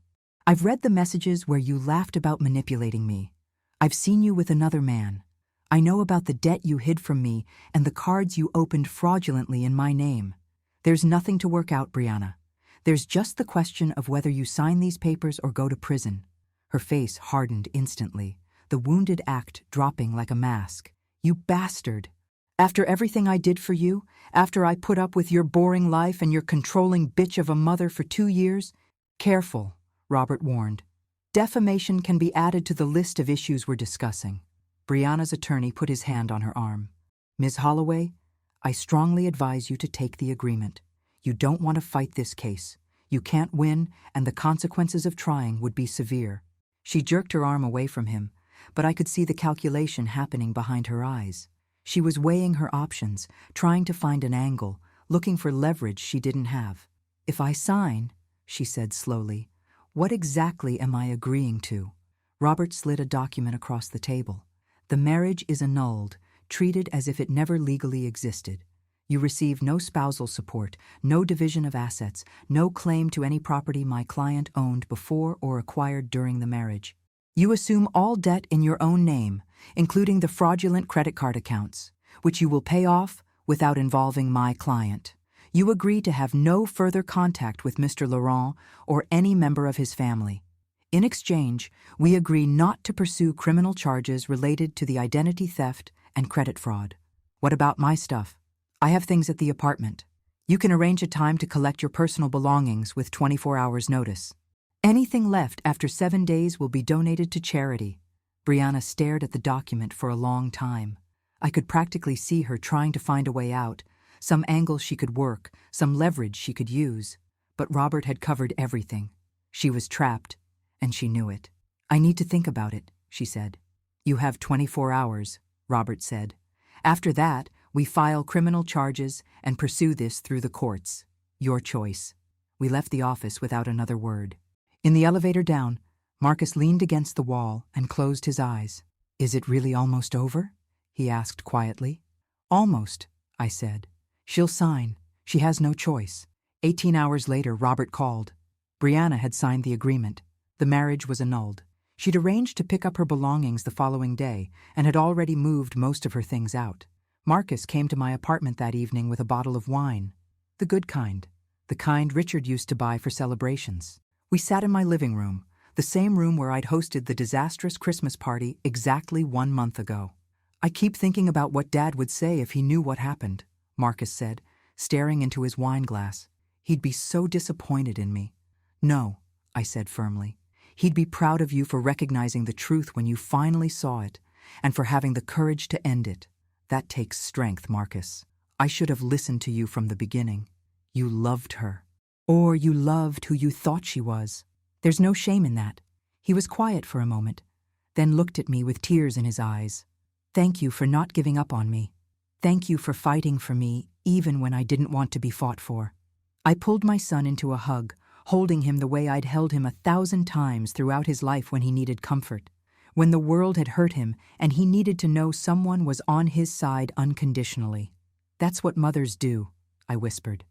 I've read the messages where you laughed about manipulating me. I've seen you with another man. I know about the debt you hid from me and the cards you opened fraudulently in my name. There's nothing to work out, Brianna. There's just the question of whether you sign these papers or go to prison. Her face hardened instantly, the wounded act dropping like a mask. You bastard! After everything I did for you, after I put up with your boring life and your controlling bitch of a mother for 2 years? Careful, Robert warned. Defamation can be added to the list of issues we're discussing. Brianna's attorney put his hand on her arm. Ms. Holloway, I strongly advise you to take the agreement. You don't want to fight this case. You can't win, and the consequences of trying would be severe. She jerked her arm away from him, but I could see the calculation happening behind her eyes. She was weighing her options, trying to find an angle, looking for leverage she didn't have. If I sign, she said slowly, what exactly am I agreeing to? Robert slid a document across the table. The marriage is annulled, treated as if it never legally existed. You receive no spousal support, no division of assets, no claim to any property my client owned before or acquired during the marriage. You assume all debt in your own name, including the fraudulent credit card accounts, which you will pay off without involving my client. You agree to have no further contact with Mr. Laurent or any member of his family. In exchange, we agree not to pursue criminal charges related to the identity theft and credit fraud. What about my stuff? I have things at the apartment. You can arrange a time to collect your personal belongings with 24 hours' notice. Anything left after 7 days will be donated to charity. Brianna stared at the document for a long time. I could practically see her trying to find a way out, some angle she could work, some leverage she could use. But Robert had covered everything. She was trapped, and she knew it. I need to think about it, she said. You have 24 hours, Robert said. After that, we file criminal charges and pursue this through the courts. Your choice. We left the office without another word. In the elevator down, Marcus leaned against the wall and closed his eyes. Is it really almost over? He asked quietly. Almost, I said. She'll sign. She has no choice. 18 hours later, Robert called. Brianna had signed the agreement. The marriage was annulled. She'd arranged to pick up her belongings the following day and had already moved most of her things out. Marcus came to my apartment that evening with a bottle of wine. The good kind. The kind Richard used to buy for celebrations. We sat in my living room, the same room where I'd hosted the disastrous Christmas party exactly 1 month ago. I keep thinking about what Dad would say if he knew what happened, Marcus said, staring into his wine glass. He'd be so disappointed in me. No, I said firmly. He'd be proud of you for recognizing the truth when you finally saw it, and for having the courage to end it. That takes strength, Marcus. I should have listened to you from the beginning. You loved her. Or you loved who you thought she was. There's no shame in that. He was quiet for a moment, then looked at me with tears in his eyes. Thank you for not giving up on me. Thank you for fighting for me even when I didn't want to be fought for. I pulled my son into a hug, holding him the way I'd held him 1,000 times throughout his life when he needed comfort, when the world had hurt him and he needed to know someone was on his side unconditionally. That's what mothers do, I whispered.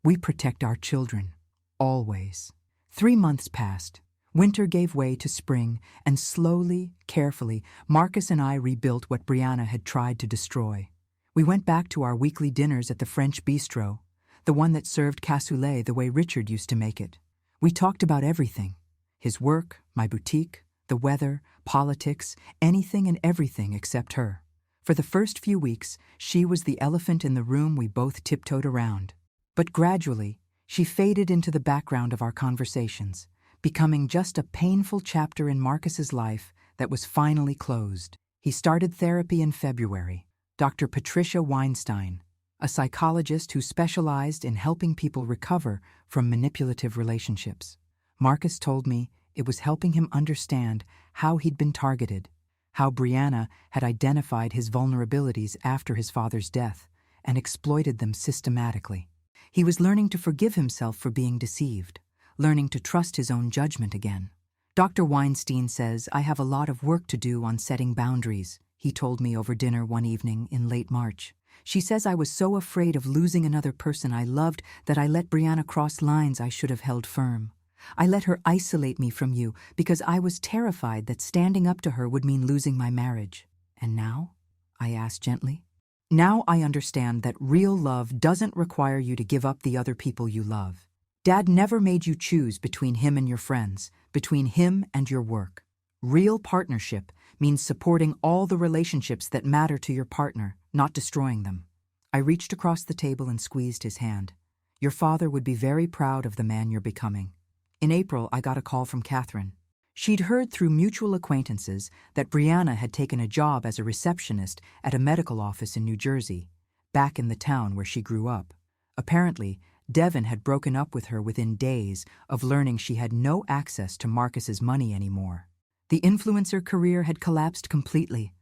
We protect our children. Always. 3 months passed. Winter gave way to spring, and slowly, carefully, Marcus and I rebuilt what Brianna had tried to destroy. We went back to our weekly dinners at the French bistro, the one that served cassoulet the way Richard used to make it. We talked about everything. His work, my boutique, the weather, politics, anything and everything except her. For the first few weeks, she was the elephant in the room we both tiptoed around. But gradually, she faded into the background of our conversations, becoming just a painful chapter in Marcus's life that was finally closed. He started therapy in February. Dr. Patricia Weinstein, a psychologist who specialized in helping people recover from manipulative relationships. Marcus told me it was helping him understand how he'd been targeted, how Brianna had identified his vulnerabilities after his father's death and exploited them systematically. He was learning to forgive himself for being deceived, learning to trust his own judgment again. Dr. Weinstein says I have a lot of work to do on setting boundaries, he told me over dinner one evening in late March. She says I was so afraid of losing another person I loved that I let Brianna cross lines I should have held firm. I let her isolate me from you because I was terrified that standing up to her would mean losing my marriage. And now? I asked gently. Now I understand that real love doesn't require you to give up the other people you love. Dad never made you choose between him and your friends, between him and your work. Real partnership means supporting all the relationships that matter to your partner, not destroying them. I reached across the table and squeezed his hand. Your father would be very proud of the man you're becoming. In April, I got a call from Catherine. She'd heard through mutual acquaintances that Brianna had taken a job as a receptionist at a medical office in New Jersey, back in the town where she grew up. Apparently, Devin had broken up with her within days of learning she had no access to Marcus's money anymore. The influencer career had collapsed completely.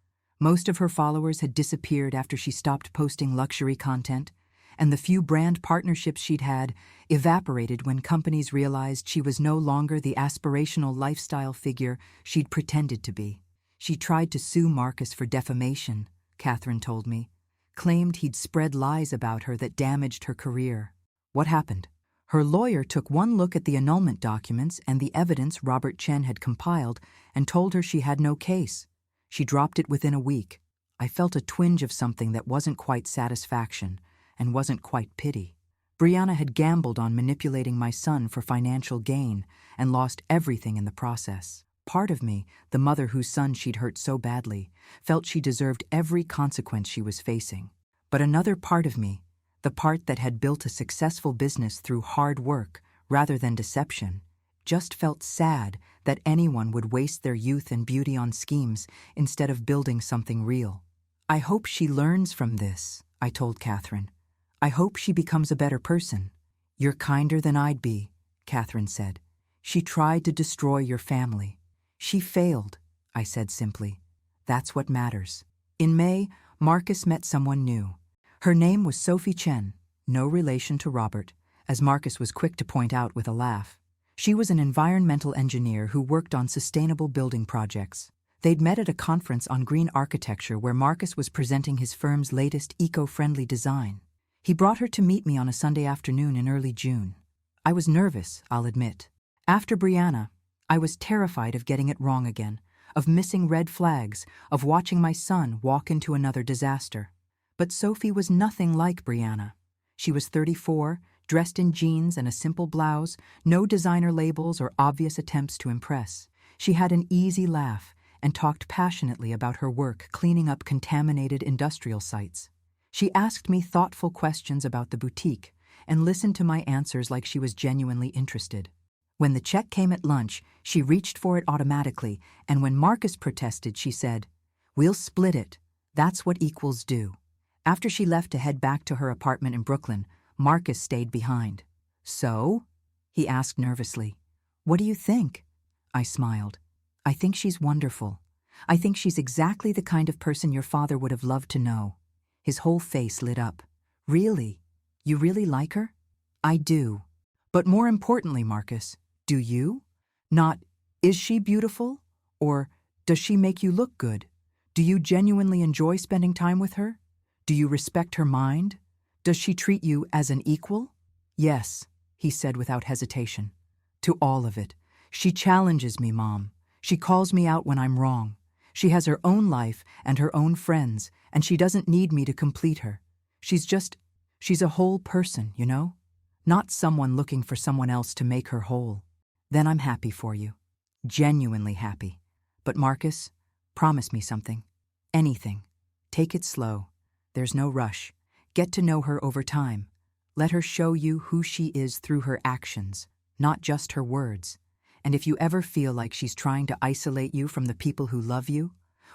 Most of her followers had disappeared after she stopped posting luxury content, and the few brand partnerships she'd had evaporated when companies realized she was no longer the aspirational lifestyle figure she'd pretended to be. She tried to sue Marcus for defamation, Catherine told me, claimed he'd spread lies about her that damaged her career. What happened? Her lawyer took one look at the annulment documents and the evidence Robert Chen had compiled and told her she had no case. She dropped it within a week. I felt a twinge of something that wasn't quite satisfaction and wasn't quite pity. Brianna had gambled on manipulating my son for financial gain and lost everything in the process. Part of me, the mother whose son she'd hurt so badly, felt she deserved every consequence she was facing. But another part of me, the part that had built a successful business through hard work rather than deception, just felt sad that anyone would waste their youth and beauty on schemes instead of building something real. I hope she learns from this, I told Catherine. I hope she becomes a better person. You're kinder than I'd be, Catherine said. She tried to destroy your family. She failed, I said simply. That's what matters. In May, Marcus met someone new. Her name was Sophie Chen, no relation to Robert, as Marcus was quick to point out with a laugh. She was an environmental engineer who worked on sustainable building projects. They'd met at a conference on green architecture where Marcus was presenting his firm's latest eco-friendly design. He brought her to meet me on a Sunday afternoon in early June. I was nervous, I'll admit. After Brianna, I was terrified of getting it wrong again, of missing red flags, of watching my son walk into another disaster. But Sophie was nothing like Brianna. She was 34, dressed in jeans and a simple blouse, no designer labels or obvious attempts to impress. She had an easy laugh and talked passionately about her work cleaning up contaminated industrial sites. She asked me thoughtful questions about the boutique and listened to my answers like she was genuinely interested. When the check came at lunch, she reached for it automatically, and when Marcus protested, she said, "We'll split it. That's what equals do." After she left to head back to her apartment in Brooklyn, Marcus stayed behind. "So?" he asked nervously. "What do you think?" I smiled. "I think she's wonderful. I think she's exactly the kind of person your father would have loved to know." His whole face lit up. "Really? You really like her?" "I do. But more importantly, Marcus, do you? Not, is she beautiful? Or, does she make you look good? Do you genuinely enjoy spending time with her? Do you respect her mind? Does she treat you as an equal?" "Yes," he said without hesitation. "To all of it. She challenges me, Mom. She calls me out when I'm wrong. She has her own life and her own friends, and she doesn't need me to complete her. She's a whole person, you know? Not someone looking for someone else to make her whole. Then I'm happy for you. Genuinely happy. But Marcus, promise me something. Anything. Take it slow. There's no rush. Get to know her over time. Let her show you who she is through her actions, not just her words. And if you ever feel like she's trying to isolate you from the people who love you,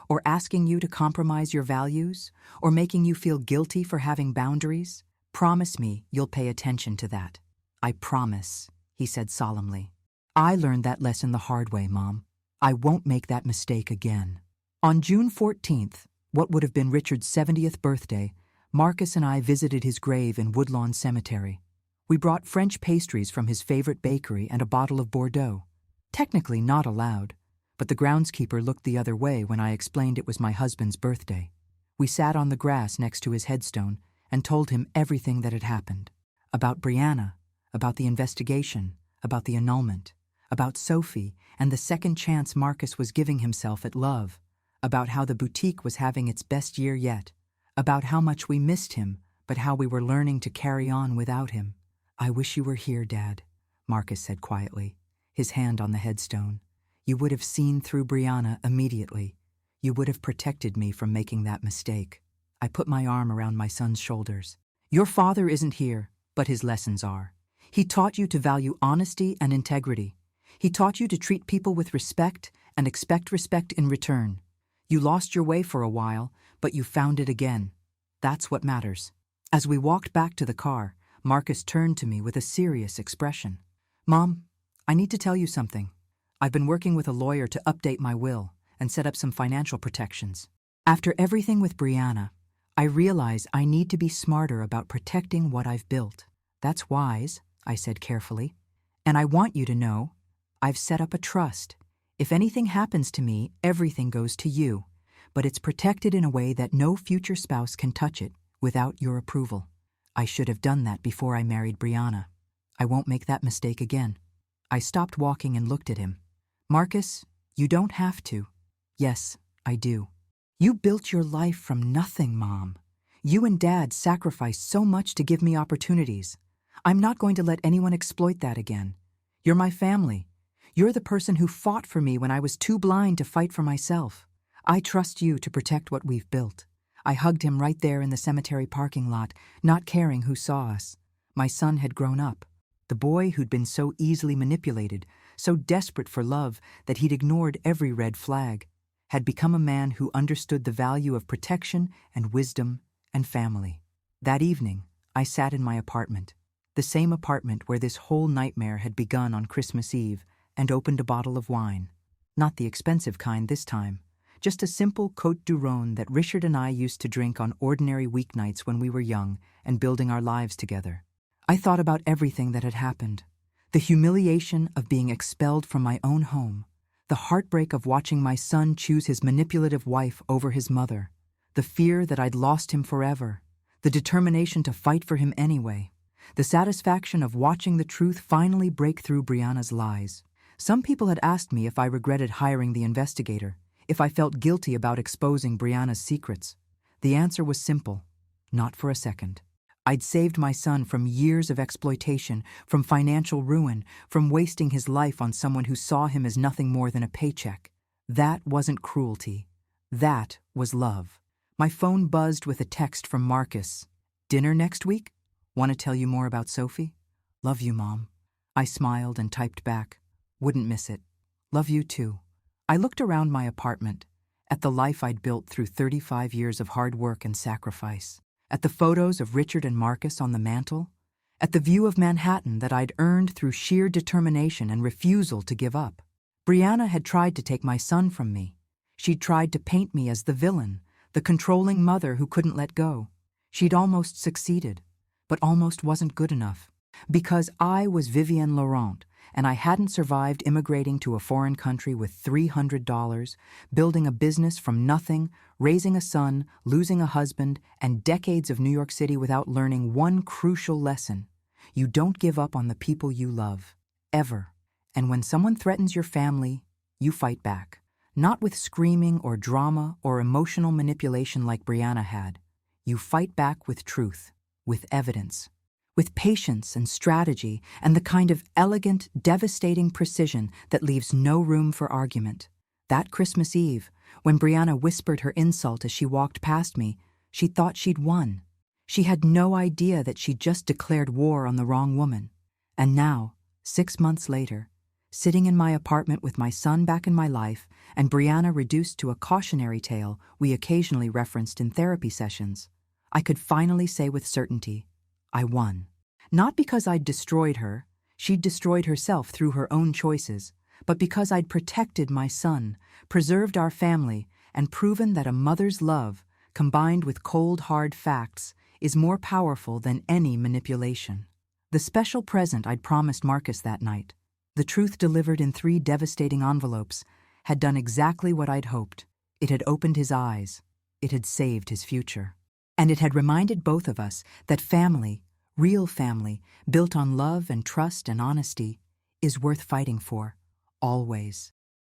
or asking you to compromise your values, or making you feel guilty for having boundaries, promise me you'll pay attention to that." "I promise," he said solemnly. "I learned that lesson the hard way, Mom. I won't make that mistake again." On June 14th, what would have been Richard's 70th birthday, Marcus and I visited his grave in Woodlawn Cemetery. We brought French pastries from his favorite bakery and a bottle of Bordeaux. Technically not allowed, but the groundskeeper looked the other way when I explained it was my husband's birthday. We sat on the grass next to his headstone and told him everything that had happened. About Brianna, about the investigation, about the annulment, about Sophie and the second chance Marcus was giving himself at love, about how the boutique was having its best year yet, about how much we missed him, but how we were learning to carry on without him. "I wish you were here, Dad," Marcus said quietly, his hand on the headstone. "You would have seen through Brianna immediately. You would have protected me from making that mistake." I put my arm around my son's shoulders. "Your father isn't here, but his lessons are. He taught you to value honesty and integrity. He taught you to treat people with respect and expect respect in return. You lost your way for a while, but you found it again. That's what matters." As we walked back to the car, Marcus turned to me with a serious expression. "Mom, I need to tell you something. I've been working with a lawyer to update my will and set up some financial protections. After everything with Brianna, I realize I need to be smarter about protecting what I've built." "That's wise," I said carefully. "And I want you to know, I've set up a trust. If anything happens to me, everything goes to you, but it's protected in a way that no future spouse can touch it without your approval. I should have done that before I married Brianna. I won't make that mistake again." I stopped walking and looked at him. "Marcus, you don't have to." "Yes, I do. You built your life from nothing, Mom. You and Dad sacrificed so much to give me opportunities. I'm not going to let anyone exploit that again. You're my family. You're the person who fought for me when I was too blind to fight for myself. I trust you to protect what we've built." I hugged him right there in the cemetery parking lot, not caring who saw us. My son had grown up. The boy who'd been so easily manipulated, so desperate for love that he'd ignored every red flag, had become a man who understood the value of protection and wisdom and family. That evening, I sat in my apartment, the same apartment where this whole nightmare had begun on Christmas Eve, and opened a bottle of wine. Not the expensive kind this time, just a simple Côte du Rhône that Richard and I used to drink on ordinary weeknights when we were young and building our lives together. I thought about everything that had happened. The humiliation of being expelled from my own home, the heartbreak of watching my son choose his manipulative wife over his mother, the fear that I'd lost him forever, the determination to fight for him anyway, the satisfaction of watching the truth finally break through Brianna's lies. Some people had asked me if I regretted hiring the investigator, if I felt guilty about exposing Brianna's secrets. The answer was simple: not for a second. I'd saved my son from years of exploitation, from financial ruin, from wasting his life on someone who saw him as nothing more than a paycheck. That wasn't cruelty. That was love. My phone buzzed with a text from Marcus. "Dinner next week? Want to tell you more about Sophie? Love you, Mom." I smiled and typed back, "Wouldn't miss it. Love you too." I looked around my apartment, at the life I'd built through 35 years of hard work and sacrifice, at the photos of Richard and Marcus on the mantle, at the view of Manhattan that I'd earned through sheer determination and refusal to give up. Brianna had tried to take my son from me. She'd tried to paint me as the villain, the controlling mother who couldn't let go. She'd almost succeeded, but almost wasn't good enough. Because I was Vivienne Laurent, and I hadn't survived immigrating to a foreign country with $300, building a business from nothing, raising a son, losing a husband, and decades of New York City without learning one crucial lesson. You don't give up on the people you love. Ever. And when someone threatens your family, you fight back. Not with screaming or drama or emotional manipulation like Brianna had. You fight back with truth, with evidence, with patience and strategy and the kind of elegant, devastating precision that leaves no room for argument. That Christmas Eve, when Brianna whispered her insult as she walked past me, she thought she'd won. She had no idea that she'd just declared war on the wrong woman. And now, 6 months later, sitting in my apartment with my son back in my life and Brianna reduced to a cautionary tale we occasionally referenced in therapy sessions, I could finally say with certainty, I won. Not because I'd destroyed her, she'd destroyed herself through her own choices, but because I'd protected my son, preserved our family, and proven that a mother's love, combined with cold, hard facts, is more powerful than any manipulation. The special present I'd promised Marcus that night, the truth delivered in 3 devastating envelopes, had done exactly what I'd hoped. It had opened his eyes. it had saved his future. And it had reminded both of us that family, real family, built on love and trust and honesty, is worth fighting for, always.